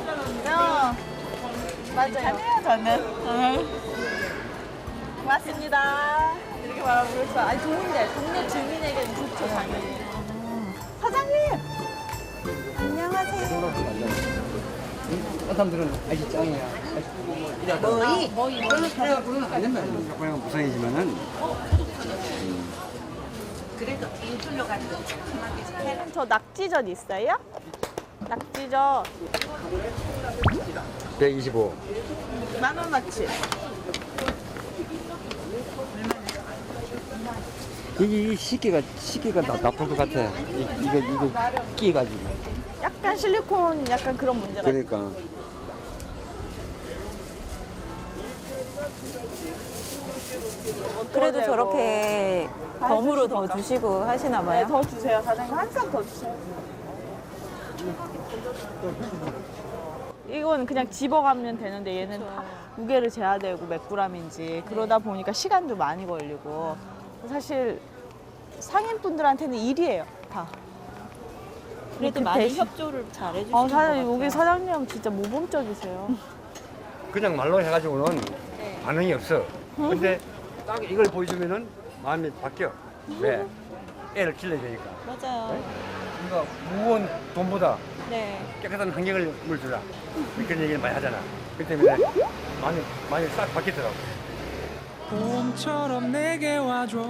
맞아요. 괜찮아요. 저는. 고맙습니다. 이렇게 말하면 그렇죠. 아니 좋은데 동네 주민에게는 좋죠 당연히. 사장님. 안녕하세요. 어떤 사람들은 아직 짱이야. 뭐이. 그래갖고는 안 된다. 그냥 무상이지만은. 그래도 인출로 가지고 저 낙지젓 있어요? 낙지젓 125. 10,000원어치. 이 시계가 나쁠 것 같아. 이거 끼가지고. 약간 실리콘 약간 그런 문제가 그러니까. 그래도 저렇게 덤으로 더 주시고 하시나 봐요. 네, 더 주세요. 사장님 항상 더 주세요. 이건 그냥 집어가면 되는데 얘는 다 무게를 재야 되고 몇 g인지 그러다 보니까 시간도 많이 걸리고 사실 상인분들한테는 일이에요 다. 그래도 많이 협조를 잘 해주시는 것 사장님 같아요. 여기 사장님 진짜 모범적이세요. 그냥 말로 해가지고는 반응이 없어. 근데 딱 이걸 보여주면은 마음이 바뀌어. 왜? 애를 길러야 되니까. 맞아요. 그러니까 무거운 돈보다 네. 깨끗한 환경을 주라. 그런 얘기를 많이 하잖아. 그 때문에 많이 싹 바뀌더라고. 봄처럼 내게 와줘.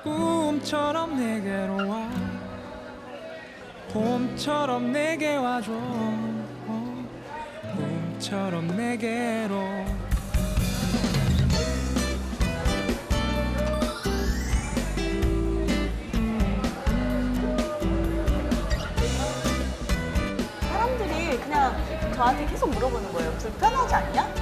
꿈처럼 내게로 와. 봄처럼 내게 와줘. 꿈처럼 내게로. 사람들이 그냥 저한테 계속 물어보는 거예요. 불편하지 않냐?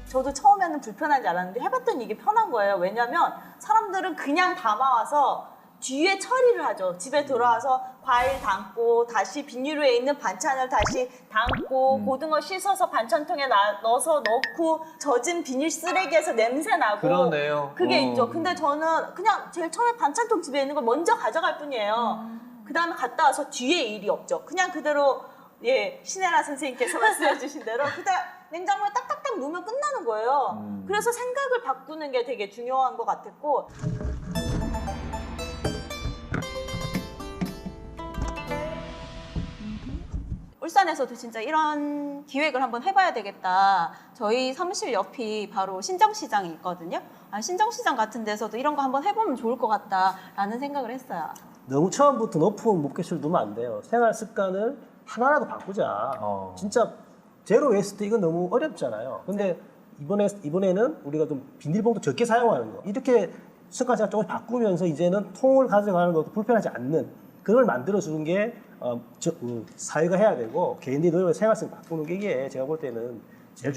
저도 처음에는 불편하지 않았는데 해봤더니 이게 편한 거예요. 왜냐면 사람들은 그냥 담아와서 뒤에 처리를 하죠. 집에 들어와서 과일 담고 다시 비닐에 있는 반찬을 다시 담고 고등어 씻어서 반찬통에 넣어서 넣고 젖은 비닐 쓰레기에서 냄새 나고 그러네요. 그게 있죠. 근데 저는 그냥 제일 처음에 반찬통 집에 있는 걸 먼저 가져갈 뿐이에요. 그 다음에 갔다 와서 뒤에 일이 없죠. 그냥 그대로 신혜라 선생님께서 말씀해 주신 대로 그냥 냉장고에 딱딱딱 놓으면 끝나는 거예요. 그래서 생각을 바꾸는 게 되게 중요한 것 같았고 울산에서도 진짜 이런 기획을 한번 해봐야 되겠다. 저희 사무실 옆이 바로 신정시장이 있거든요. 신정시장 같은 데서도 이런 거 한번 해보면 좋을 것 같다라는 생각을 했어요. 너무 처음부터 높은 목표치를 두면 안 돼요. 생활 습관을 하나라도 바꾸자. 진짜 제로 웨스트 이건 너무 어렵잖아요. 근데 이번에는 우리가 좀 비닐봉투 적게 사용하는 거. 이렇게 습관을 조금씩 바꾸면서 이제는 통을 가져가는 것도 불편하지 않는 그걸 만들어주는 게 사회가 해야 되고 개인들이 노력을 생활습관 바꾸는 게 이게 제가 볼 때는 제일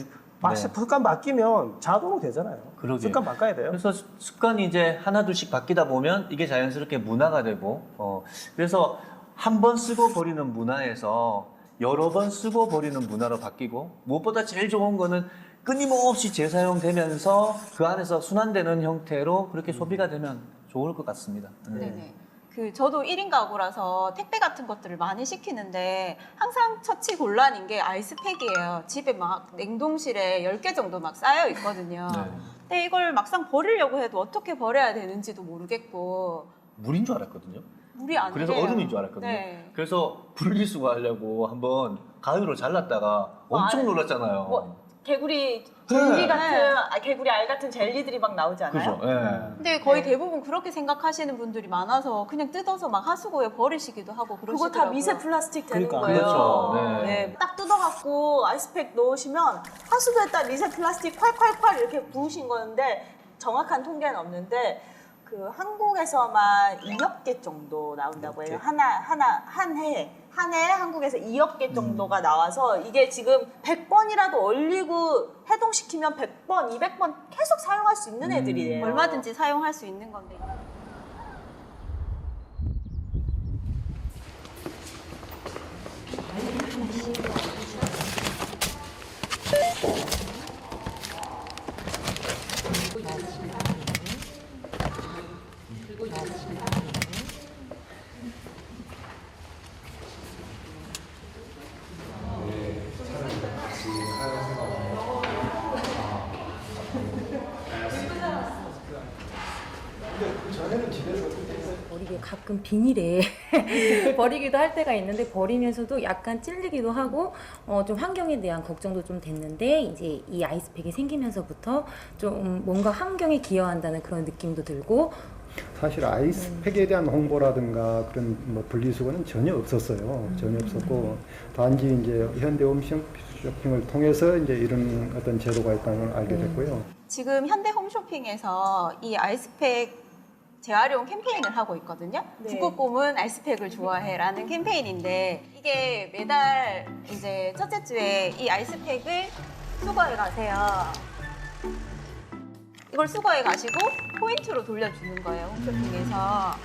습관 바뀌면 자동으로 되잖아요. 그러게요. 습관 바꿔야 돼요. 그래서 습관이 이제 하나둘씩 바뀌다 보면 이게 자연스럽게 문화가 되고 그래서 한 번 쓰고 버리는 문화에서 여러 번 쓰고 버리는 문화로 바뀌고 무엇보다 제일 좋은 거는 끊임없이 재사용되면서 그 안에서 순환되는 형태로 그렇게 소비가 되면 좋을 것 같습니다. 네네. 저도 1인 가구라서 택배 같은 것들을 많이 시키는데 항상 처치 곤란인 게 아이스팩이에요. 집에 막 냉동실에 10개 정도 막 쌓여 있거든요. 근데 이걸 막상 버리려고 해도 어떻게 버려야 되는지도 모르겠고 물인 줄 알았거든요. 물이 아니에요. 그래서 얼음인 줄 알았거든요. 그래서 분리수거 하려고 한번 가위로 잘랐다가 엄청 놀랐잖아요. 개구리 젤리 같은 개구리 알 같은 젤리들이 막 나오지 않아요? 그죠. 예. 근데 거의 대부분 그렇게 생각하시는 분들이 많아서 그냥 뜯어서 막 하수구에 버리시기도 하고 그러시더라고요. 그거 다 미세 플라스틱 되는 그러니까. 거예요. 그렇죠. 네. 네, 딱 뜯어갖고 아이스팩 넣으시면 하수구에다 미세 플라스틱 快快快 이렇게 부으신 건데 정확한 통계는 없는데 그 한국에서만 2억 개 정도 나온다고 해요. 한 해에 한국에서 2억 개 정도가 나와서 이게 지금 100번이라도 얼리고 해동시키면 100번, 200번 계속 사용할 수 있는 애들이에요. 얼마든지 사용할 수 있는 건데. 이게 가끔 비닐에 버리기도 할 때가 있는데 버리면서도 약간 찔리기도 하고 좀 환경에 대한 걱정도 좀 됐는데 이제 이 아이스팩이 생기면서부터 좀 뭔가 환경에 기여한다는 그런 느낌도 들고 사실 아이스팩에 대한 홍보라든가 그런 뭐 분리수거는 전혀 없었어요. 전혀 없었고 단지 이제 현대 홈쇼핑을 통해서 이제 이런 어떤 제도가 있다는 걸 알게 됐고요. 지금 현대 홈쇼핑에서 이 아이스팩 재활용 캠페인을 하고 있거든요. 네. 북극곰은 아이스팩을 좋아해라는 캠페인인데 이게 매달 이제 첫째 주에 이 아이스팩을 수거해 가세요. 이걸 수거해 가시고 포인트로 돌려주는 거예요. 홈쇼핑에서.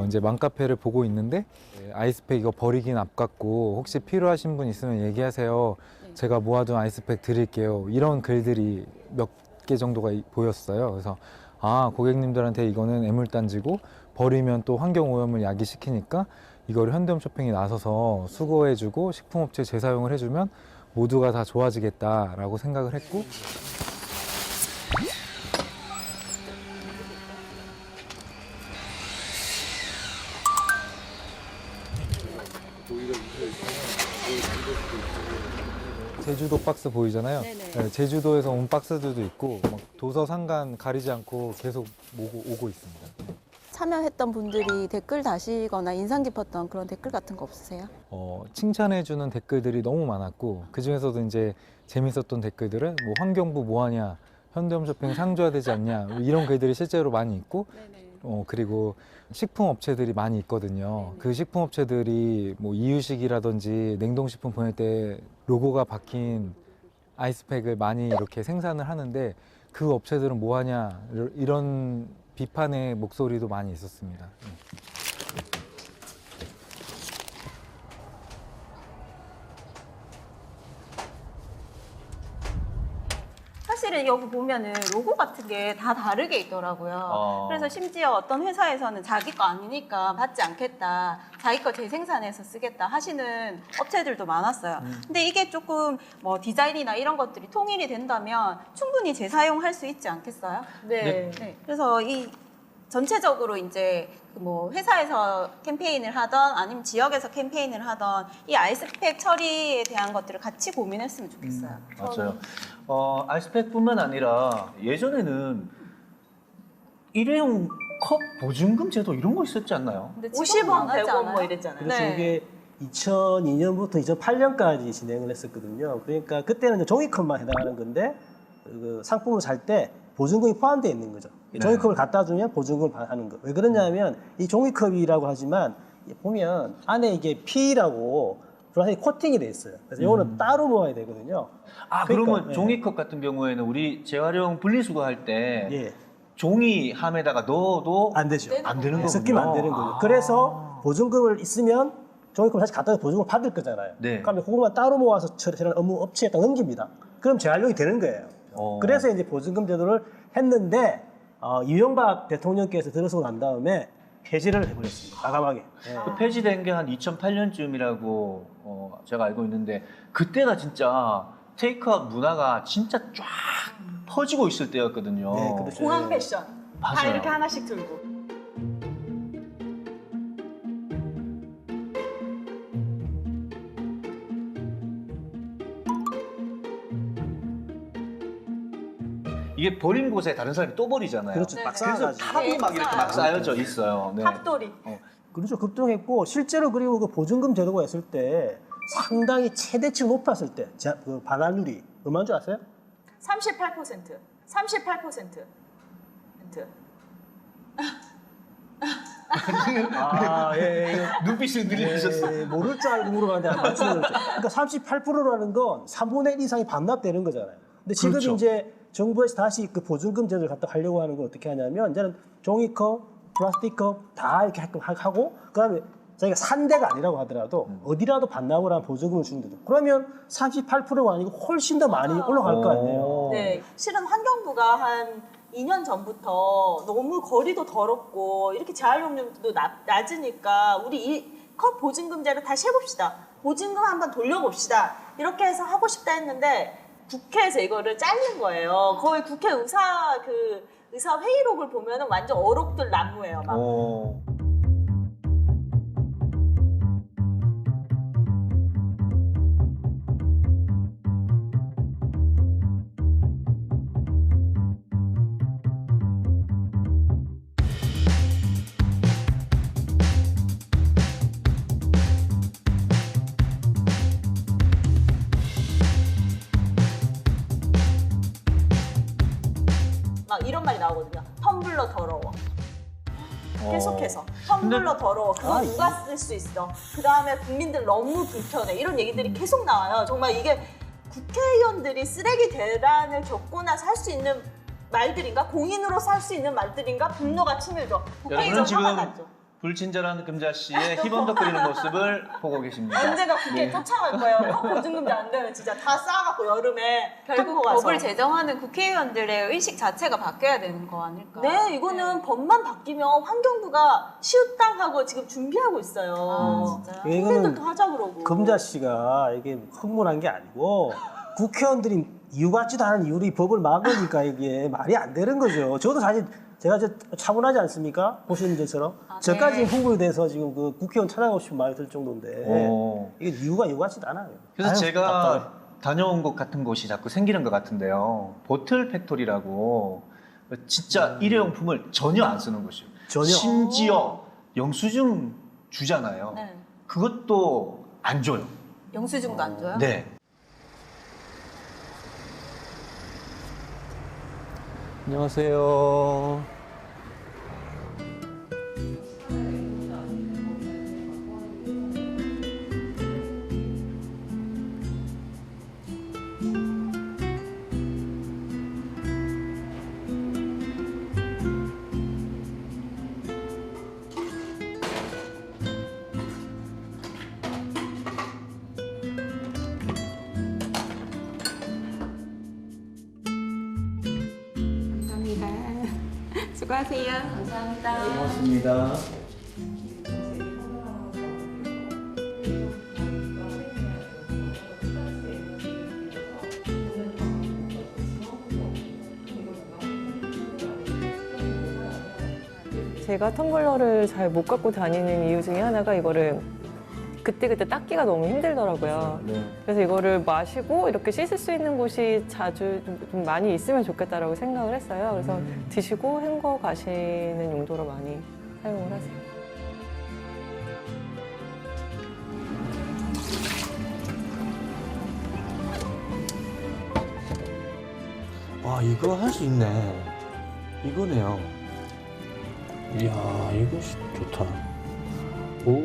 이제 맘카페를 보고 있는데 아이스팩 이거 버리긴 아깝고 혹시 필요하신 분 있으면 얘기하세요. 제가 모아둔 아이스팩 드릴게요. 이런 글들이 몇 개 정도가 보였어요. 그래서 아, 고객님들한테 이거는 애물단지고 버리면 또 환경오염을 야기시키니까 이걸 현대홈쇼핑이 나서서 수거해주고 식품업체 재사용을 해주면 모두가 다 좋아지겠다라고 생각을 했고 제주도 박스 보이잖아요. 네, 제주도에서 온 박스들도 있고 막 도서 상간 가리지 않고 계속 오고 있습니다. 참여했던 분들이 댓글 다시거나 인상 깊었던 그런 댓글 같은 거 없으세요? 칭찬해주는 댓글들이 너무 많았고 그 중에서도 이제 재밌었던 댓글들은 뭐 환경부 뭐하냐, 현대홈쇼핑 상 줘야 되지 않냐 이런 글들이 실제로 많이 있고 그리고 식품업체들이 많이 있거든요. 그 식품업체들이 뭐 이유식이라든지 냉동식품 보낼 때 로고가 박힌 아이스팩을 많이 이렇게 생산을 하는데 그 업체들은 뭐하냐 이런 비판의 목소리도 많이 있었습니다. 사실은 여기 보면은 로고 같은 게 다 다르게 있더라고요. 그래서 심지어 어떤 회사에서는 자기 거 아니니까 받지 않겠다, 자기 거 재생산해서 쓰겠다 하시는 업체들도 많았어요. 근데 이게 조금 뭐 디자인이나 이런 것들이 통일이 된다면 충분히 재사용할 수 있지 않겠어요? 네. 그래서 이 전체적으로 이제 뭐 회사에서 캠페인을 하던 아니면 지역에서 캠페인을 하던 이 아이스팩 처리에 대한 것들을 같이 고민했으면 좋겠어요. 맞아요. 아이스팩뿐만 아니라 예전에는 일회용 컵 보증금 제도 이런 거 있었지 않나요? 50원, 100원 뭐 이랬잖아요. 그렇죠. 이게 2002년부터 2008년까지 진행을 했었거든요. 그러니까 그때는 이제 종이컵만 해당하는 건데 그 상품을 살 때 보증금이 포함되어 있는 거죠. 종이컵을 갖다 주면 보증금을 하는 거. 왜 그러냐면 이 종이컵이라고 하지만 보면 안에 이게 P라고 플라스틱 코팅이 돼 있어요. 그래서 이거는 따로 모아야 되거든요. 아, 그러니까, 그러면 종이컵 같은 경우에는 우리 재활용 분리수거할 때 종이함에다가 넣어도 안 되죠. 안 되는 거군요. 섞이면 안 되는 거죠. 그래서 보증금을 있으면 종이컵을 다시 갖다 줘 보증금을 받을 거잖아요. 그러면 그것만 따로 모아서 처리하는 업무 업체에다 넘깁니다. 그럼 재활용이 되는 거예요. 그래서 이제 보증금 제도를 했는데 이명박 대통령께서 들어서고 난 다음에 폐지를 해버렸습니다. 과감하게. 그 폐지된 게 한 2008년쯤이라고 제가 알고 있는데 그때가 진짜 테이크아웃 문화가 진짜 쫙 퍼지고 있을 때였거든요. 네, 그렇죠. 공항 패션. 다 맞아요. 이렇게 하나씩 들고. 이게 버린 곳에 다른 사람이 또 버리잖아요. 그렇죠. 막 그래서 쌓아가지고. 탑이 막 이렇게 막 쌓여져 있어요. 네. 탑돌이. 그렇죠. 급등했고 실제로 그리고 그 보증금 제도가 있을 때 상당히 최대치 높았을 때 그 반환율이 얼마인 줄 아세요? 38%. 38%. 눈빛을 늘리셨어요. 모를 줄 알고 물어봤는데 안 맞추는 거죠. 그러니까 38%라는 건 3분의 1 이상이 반납되는 거잖아요. 근데 지금 그렇죠. 이제 정부에서 다시 그 보증금 제도를 갖다 하려고 하는 건 어떻게 하냐면 이제는 종이컵, 플라스틱컵 다 이렇게 하고 그다음에 자기가 산 데가 아니라고 하더라도 어디라도 반납을 한 보증금을 주는데도 그러면 38%가 아니고 훨씬 더 많이 올라갈 거 아니에요. 네, 실은 환경부가 한 2년 전부터 너무 거리도 더럽고 이렇게 재활용률도 낮으니까 우리 이 컵 보증금제를 다시 해봅시다. 보증금 한번 돌려봅시다. 이렇게 해서 하고 싶다 했는데 국회에서 이거를 자른 거예요. 거의 국회 의사 회의록을 보면은 완전 어록들 난무해요. 막. 막 이런 말이 나오거든요. 텀블러 더러워. 계속해서 텀블러 더러워. 그거 누가 쓸 수 있어? 그 다음에 국민들 너무 불편해. 이런 얘기들이 계속 나와요. 정말 이게 국회의원들이 쓰레기 대란을 겪거나 살 수 있는 말들인가? 공인으로서 할 수 있는 말들인가? 분노가 치밀죠. 여러분은 지금 화가 났죠. 불친절한 금자 씨의 희번덕거리는 모습을 보고 계십니다. 언제가 국회에 네. 쫓아갈 거예요. 보증금제 안 되면 진짜 다 쌓아갖고 여름에 결국 가서. 법을 제정하는 국회의원들의 의식 자체가 바뀌어야 되는 거 아닐까? 네, 이거는 법만 바뀌면 환경부가 시우땅하고 지금 준비하고 있어요. 국민들도 하자 그러고. 금자 씨가 이게 흥분한 게 아니고 국회의원들이 이유 같지도 않은 이유로 이 법을 막으니까 이게 말이 안 되는 거죠. 저도 사실 제가 차분하지 않습니까? 보시는 것처럼. 저까지 흥분이 돼서 지금 그 국회의원 찾아가고 싶은 마음이 들 정도인데 이게 이유 같지도 않아요. 그래서 아유, 제가 답답해. 다녀온 곳 같은 곳이 자꾸 생기는 것 같은데요. 보틀 팩토리라고 진짜 일회용품을 전혀 안 쓰는 곳이에요. 전혀. 심지어 영수증 주잖아요. 네. 그것도 안 줘요. 영수증도 안 줘요? 네. 안녕하세요. 수고하세요. 감사합니다. 고맙습니다. 제가 텀블러를 잘 못 갖고 다니는 이유 중에 하나가 이거를 그때그때 닦기가 너무 힘들더라고요. 그래서 이거를 마시고 이렇게 씻을 수 있는 곳이 자주 좀 많이 있으면 좋겠다라고 생각을 했어요. 그래서 드시고 헹궈 가시는 용도로 많이 사용을 하세요. 와, 이거 할 수 있네. 이거네요. 이야, 이거 좋다. 오.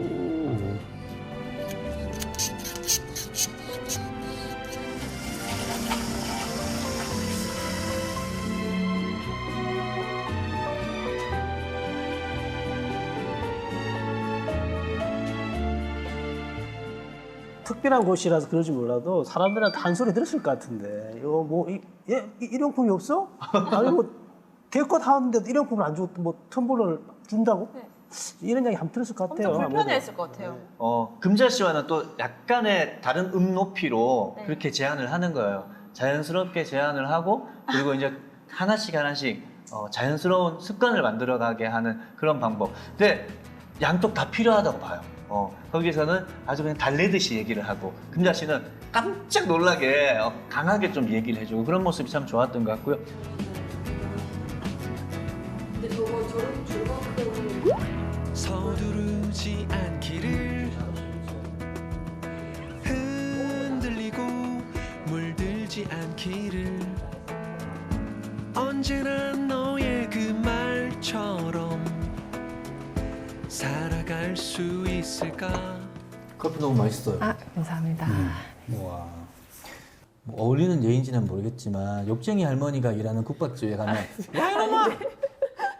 특별한 곳이라서 그런지 몰라도 사람들한테 한 소리 들었을 것 같은데 이거 뭐 일용품이 없어? 아니 뭐 대여껏 하는데도 일회용품을 안 주고 뭐 텀블러를 준다고? 네. 이런 이야기 한번 들었을 것 같아요. 엄청 불편했을 것 같아요. 금자 씨와는 또 약간의 다른 높이로 네. 그렇게 제안을 하는 거예요. 자연스럽게 제안을 하고 그리고 이제 하나씩 자연스러운 습관을 만들어가게 하는 그런 방법. 근데 양쪽 다 필요하다고 봐요. 거기서는 아주 그냥 달래듯이 얘기를 하고 금자 씨는 깜짝 놀라게 강하게 좀 얘기를 해주고 그런 모습이 참 좋았던 것 같고요. 근데 저런 줄만큼 서두르지 않기를 흔들리고 물들지 않기를 언제나 너의 그 말처럼 살아갈 수 있을까. 커피 너무 맛있어요. 아, 감사합니다. 와. 뭐 어울리는 예인지는 모르겠지만 욕쟁이 할머니가 일하는 국밥집에 가면 야 이놈아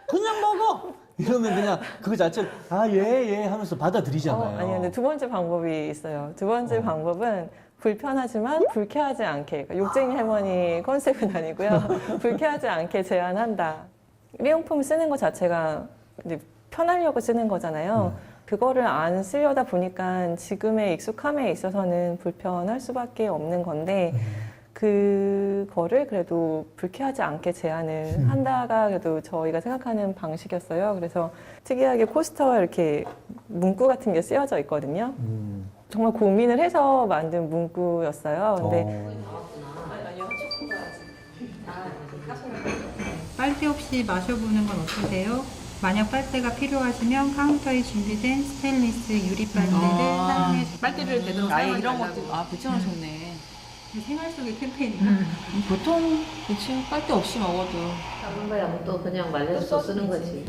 그냥 먹어 이러면 그냥 그거 자체를 예 하면서 받아들이잖아요. 아니 근데 두 번째 방법이 있어요. 두 번째 방법은 불편하지만 불쾌하지 않게, 그러니까 욕쟁이 할머니 컨셉은 아니고요. 불쾌하지 않게 제안한다. 일회용품 쓰는 것 자체가 이제 편하려고 쓰는 거잖아요. 그거를 안 쓰려다 보니까 지금의 익숙함에 있어서는 불편할 수밖에 없는 건데 그거를 그래도 불쾌하지 않게 제안을 한다가 그래도 저희가 생각하는 방식이었어요. 그래서 특이하게 포스터에 이렇게 문구 같은 게 쓰여져 있거든요. 정말 고민을 해서 만든 문구였어요. 근데 빨대 없이 마셔보는 건 어떠세요? 만약 빨대가 필요하시면 카운터에 준비된 스테인리스 유리 빨대를 사용해 주세요. 빨대를 제대로 아예 사용하지 이런 말라고. 것도 붙여놓으셨네. 생활 속의 캠페인이다. 보통 그치 빨대 없이 먹어도 닦는 거야 또 그냥 말려서 쓰는 거지.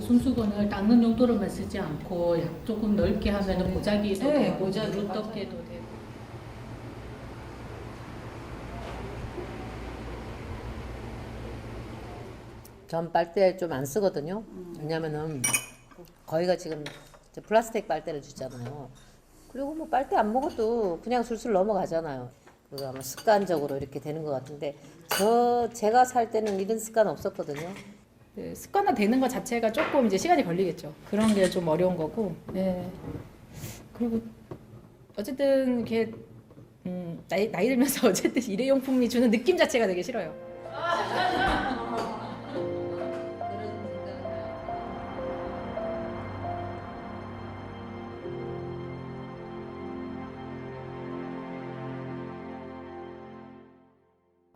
손수건을 닦는 용도로만 쓰지 않고 조금 넓게 하면 보자기도 네, 되고 보자기, 루떡게도 되고. 전 빨대 좀 안 쓰거든요. 왜냐면은 거기가 지금 이제 플라스틱 빨대를 주잖아요. 그리고 뭐 빨대 안 먹어도 그냥 술술 넘어가잖아요. 그거 아마 습관적으로 이렇게 되는 것 같은데 제가 살 때는 이런 습관 없었거든요. 그 습관화되는 것 자체가 조금 이제 시간이 걸리겠죠. 그런 게 좀 어려운 거고. 네. 그리고 어쨌든 이렇게 나이 들면서 어쨌든 일회용품이 주는 느낌 자체가 되게 싫어요.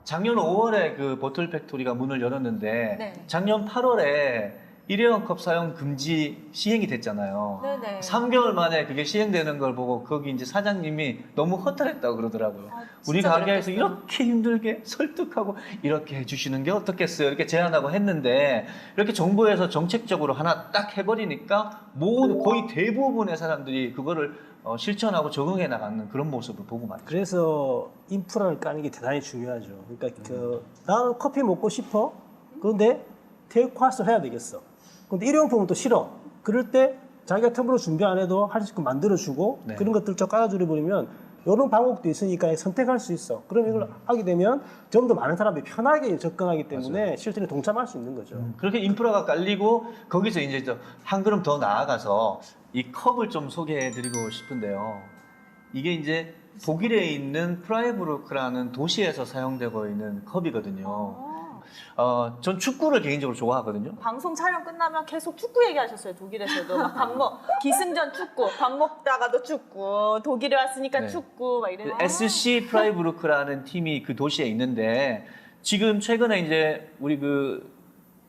작년 5월에 그 보틀 팩토리가 문을 열었는데 네. 작년 8월에 일회용 컵 사용 금지 시행이 됐잖아요. 네네. 3개월 만에 그게 시행되는 걸 보고 거기 이제 사장님이 너무 허탈했다고 그러더라고요. 우리 진짜 가게에서 그랬겠어요. 이렇게 힘들게 설득하고 이렇게 해주시는 게 어떻겠어요? 이렇게 제안하고 했는데 이렇게 정부에서 정책적으로 하나 딱 해버리니까 거의 대부분의 사람들이 그거를 실천하고 적응해 나가는 그런 모습을 보고 말이죠. 그래서 인프라를 까는 게 대단히 중요하죠. 그러니까 나는 커피 먹고 싶어. 그런데 테이크아웃을 해야 되겠어. 근데 일회용품은 또 싫어. 그럴 때 자기가 텀블러 준비 안 해도 할 수 있고 만들어주고 네. 그런 것들 좀 깔아주려 버리면 이런 방법도 있으니까 선택할 수 있어. 그럼 이걸 하게 되면 좀 더 많은 사람들이 편하게 접근하기 때문에 실전에 동참할 수 있는 거죠. 그렇게 인프라가 깔리고 거기서 이제 한 걸음 더 나아가서 이 컵을 좀 소개해드리고 싶은데요. 이게 이제 독일에 있는 프라이부르크라는 도시에서 사용되고 있는 컵이거든요. 전 축구를 개인적으로 좋아하거든요. 방송 촬영 끝나면 계속 축구 얘기하셨어요. 독일에서도 막 기승전 축구, 밥 먹다가도 축구, 독일에 왔으니까 네. 축구 막 이래요. SC 프라이부르크라는 팀이 그 도시에 있는데 지금 최근에 이제 우리 그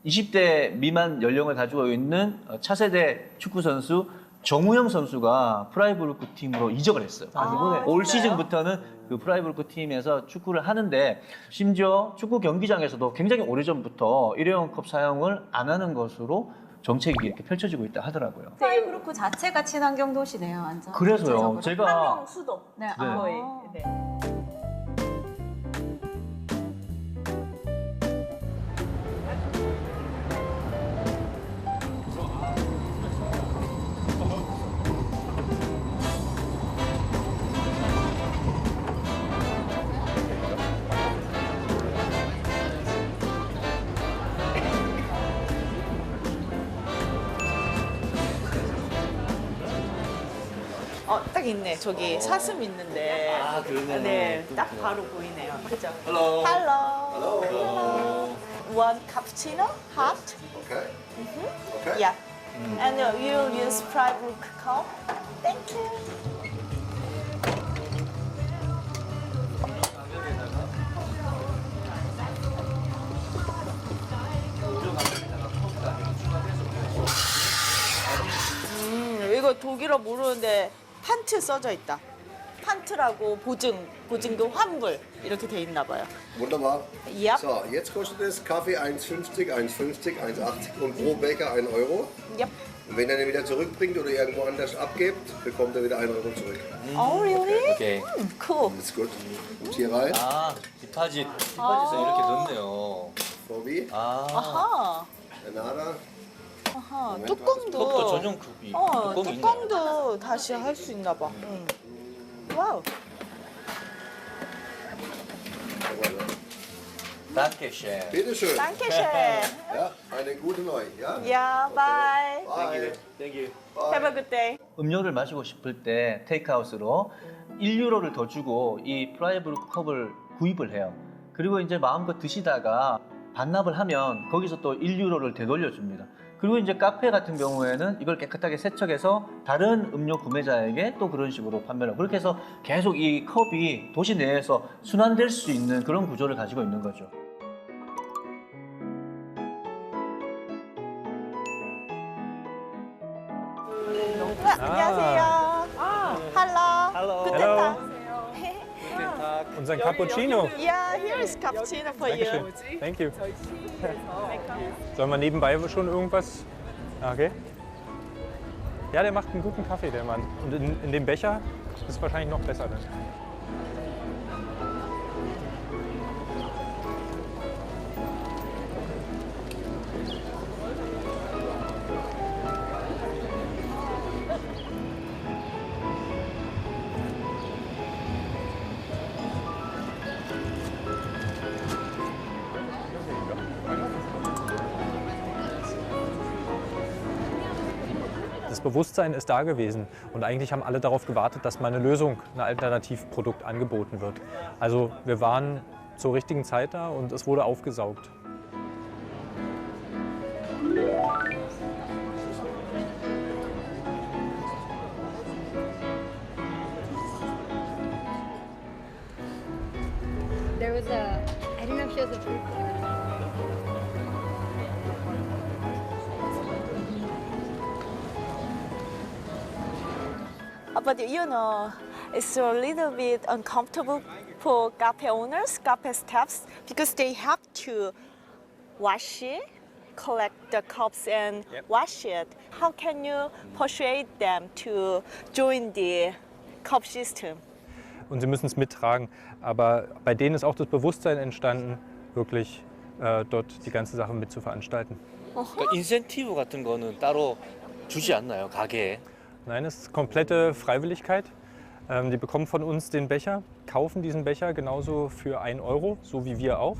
20대 미만 연령을 가지고 있는 차세대 축구 선수 정우영 선수가 프라이부르크 팀으로 이적을 했어요. 이번에 올 시즌부터는 그 프라이부르크 팀에서 축구를 하는데 심지어 축구 경기장에서도 굉장히 오래전부터 일회용 컵 사용을 안 하는 것으로 정책이 이렇게 펼쳐지고 있다 하더라고요. 프라이부르크 자체가 친환경 도시네요, 완전. 그래서요, 제가 환경 수도. 네, 네. 거의. 네. 딱 있네. 저기 사슴 있는데. 아, 그러네요. 네, 딱 그렇구나. 바로 보이네요. 그죠? Hello. Hello. Hello. One cappuccino, hot. Okay. Okay. Yeah. And you use private cacao. Thank you. 이거 독일어 모르는데 판트 써져 있다. 판트라고 보증금 환불 이렇게 돼 있나 봐요. Wunderbar. Yep. So, jetzt kostet es Kaffee 1,50, 1,50, 1,80 und pro Becher 1 Euro. Yep. Und wenn ihr den wieder zurückbringt oder irgendwo anders abgebt, bekommt ihr wieder 1 Euro zurück. Oh, really? 오케이. Cool. Ist gut. Und hier rein. 아, 디파짓을 이렇게 넣네요. Vorwie. 아. 아하. Nada. 아하. 컵도 뚜껑도. 전용 컵이 어, 뚜껑이 뚜껑도 다시 할 수 있나 봐. 와우. Danke schön. Bitte schön. Danke schön. Ja, einen guten euch. Ja? Yeah, bye. Bye. Thank you. Have a good day. 음료를 마시고 싶을 때 테이크아웃으로 1유로를 더 주고 이 프라이브루 컵을 구입을 해요. 그리고 이제 마음껏 드시다가 반납을 하면 거기서 또 1유로를 되돌려줍니다. 그리고 이제 카페 같은 경우에는 이걸 깨끗하게 세척해서 다른 음료 구매자에게 또 그런 식으로 판매를 하고 그렇게 해서 계속 이 컵이 도시 내에서 순환될 수 있는 그런 구조를 가지고 있는 거죠. 안녕하세요. Hallo. Hallo. Guten Hello. Tag. Unseren Cappuccino. Yeah, here is cappuccino for you. Dankeschön. Thank you. Sollen wir nebenbei schon irgendwas? Okay. Ja, der macht einen guten Kaffee, der Mann. Und in dem Becher ist es wahrscheinlich noch besser. Dann. Das Bewusstsein ist da gewesen und eigentlich haben alle darauf gewartet, dass mal eine Lösung, ein Alternativprodukt angeboten wird. Also wir waren zur richtigen Zeit da und es wurde aufgesaugt. There was a, I don't know if she was a But you know, it's a little bit uncomfortable for cafe owners, cafe staffs, because they have to wash it, collect the cups and wash it. How can you persuade them to join the cup system? Und sie müssen es mittragen. Aber bei denen ist auch das Bewusstsein entstanden, wirklich dort die ganze Sache mit zu veranstalten. 그러니까 인센티브 같은 거는 따로 주지 않나요, 가게에? Nein, es ist komplette Freiwilligkeit. Die bekommen von uns den Becher, kaufen diesen Becher genauso für 1 Euro, so wie wir auch.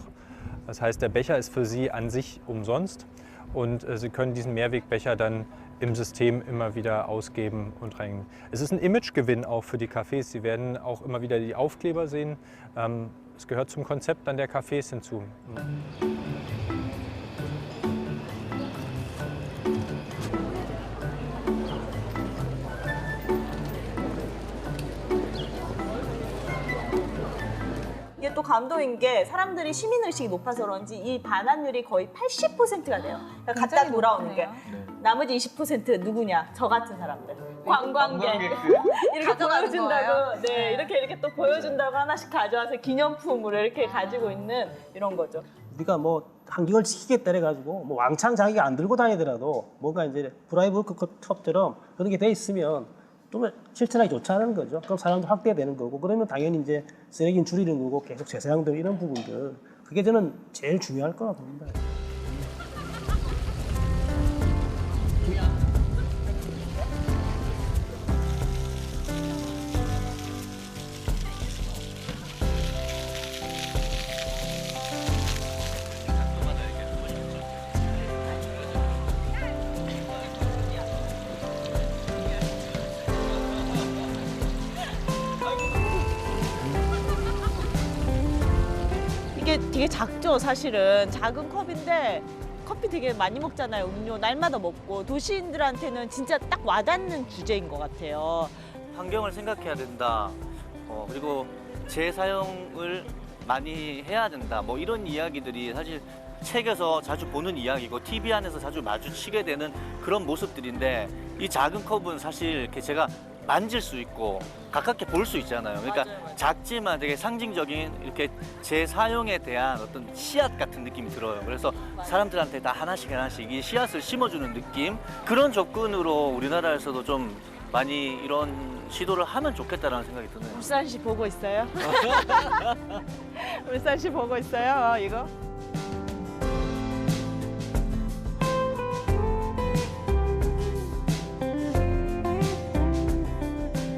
Das heißt, der Becher ist für sie an sich umsonst und sie können diesen Mehrwegbecher dann im System immer wieder ausgeben und reingeben. Es ist ein Imagegewinn auch für die Cafés. Sie werden auch immer wieder die Aufkleber sehen. Es gehört zum Konzept dann der Cafés hinzu. 이게 또 감동인 게 사람들이 시민의식이 높아서 그런지 이 반환율이 거의 80%가 돼요. 그러니까 갖다 돌아오는 게. 나머지 20% 누구냐? 저 같은 사람들. 관광객. 이렇게 가져가는 보여준다고. 거예요? 네, 이렇게 또 보여준다고 하나씩 가져와서 기념품으로 이렇게 가지고 있는 이런 거죠. 우리가 뭐 환경을 지키겠다 해가지고 뭐 왕창 자기가 안 들고 다니더라도 뭔가 이제 프라이브 컵처럼 그런 게 돼 있으면 좀 실천하기 좋지 않은 거죠. 그럼 사람도 확대되는 거고 그러면 당연히 이제 쓰레기는 줄이는 거고 계속 재사용되는 이런 부분들 그게 저는 제일 중요할 거라 봅니다. 이게 되게 작죠, 사실은. 작은 컵인데 커피 되게 많이 먹잖아요. 음료 날마다 먹고. 도시인들한테는 진짜 딱 와닿는 주제인 것 같아요. 환경을 생각해야 된다. 그리고 재사용을 많이 해야 된다. 뭐 이런 이야기들이 사실 책에서 자주 보는 이야기고 TV 안에서 자주 마주치게 되는 그런 모습들인데 이 작은 컵은 사실 이렇게 제가 만질 수 있고 가깝게 볼 수 있잖아요. 그러니까 맞아요. 작지만 되게 상징적인 이렇게 재사용에 대한 어떤 씨앗 같은 느낌이 들어요. 그래서 사람들한테 다 하나씩 이 씨앗을 심어주는 느낌, 그런 접근으로 우리나라에서도 좀 많이 이런 시도를 하면 좋겠다라는 생각이 드네요. 울산시 보고 있어요? 울산시 보고 있어요, 이거?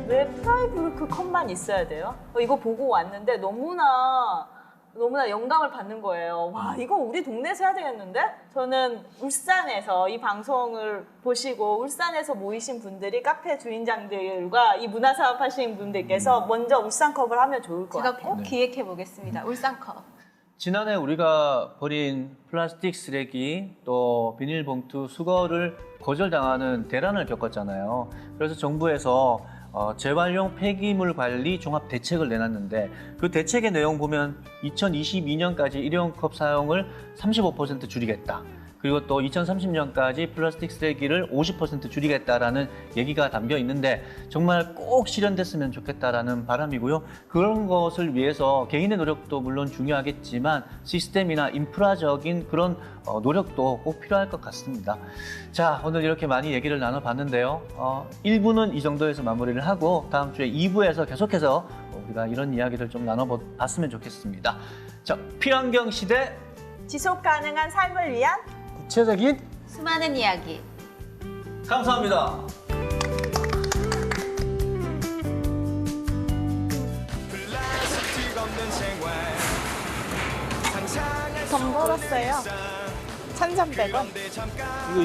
왜 프라이브루크 컵만 있어야 돼요? 이거 보고 왔는데 너무나 영감을 받는 거예요. 와, 이거 우리 동네에서 해야 되겠는데? 저는 울산에서 이 방송을 보시고 울산에서 모이신 분들이 카페 주인장들과 이 문화사업 하시는 분들께서 먼저 울산컵을 하면 좋을 것 제가 같아요. 꼭 기획해 보겠습니다. 울산컵. 지난해 우리가 버린 플라스틱 쓰레기 또 비닐봉투 수거를 거절당하는 대란을 겪었잖아요. 그래서 정부에서 재활용 폐기물 관리 종합 대책을 내놨는데 그 대책의 내용 보면 2022년까지 일회용 컵 사용을 35% 줄이겠다. 그리고 또 2030년까지 플라스틱 쓰레기를 50% 줄이겠다라는 얘기가 담겨 있는데 정말 꼭 실현됐으면 좋겠다라는 바람이고요. 그런 것을 위해서 개인의 노력도 물론 중요하겠지만 시스템이나 인프라적인 그런 노력도 꼭 필요할 것 같습니다. 자, 오늘 이렇게 많이 얘기를 나눠봤는데요. 1부는 이 정도에서 마무리를 하고 다음 주에 2부에서 계속해서 우리가 이런 이야기를 좀 나눠봤으면 좋겠습니다. 자, 필환경 시대 지속 가능한 삶을 위한 구체적인 수많은 이야기. 감사합니다. 돈 벌었어요. 1,300원.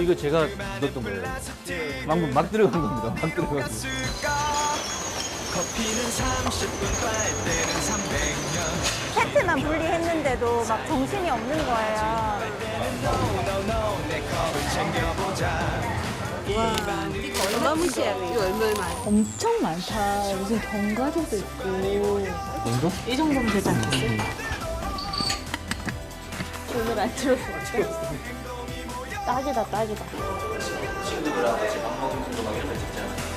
이거 제가 넣었던 거예요. 방금 막 들어간 겁니다. 막 들어간 거. 커피는 30분, 빨대는 300년. 팩트만 분리했는데도 막 정신이 없는 거예요. 내 컵을 챙겨보자. 어마무시하네. 이거 얼마나 엄청 많다. 무슨 견과류도 있고. 정도? 이 정도면 되지 않겠어요? 오늘 안 들었어. 딱이다, 딱이다. 친구들하고 같이 밥 먹으면서 막 이렇게 찍잖아요.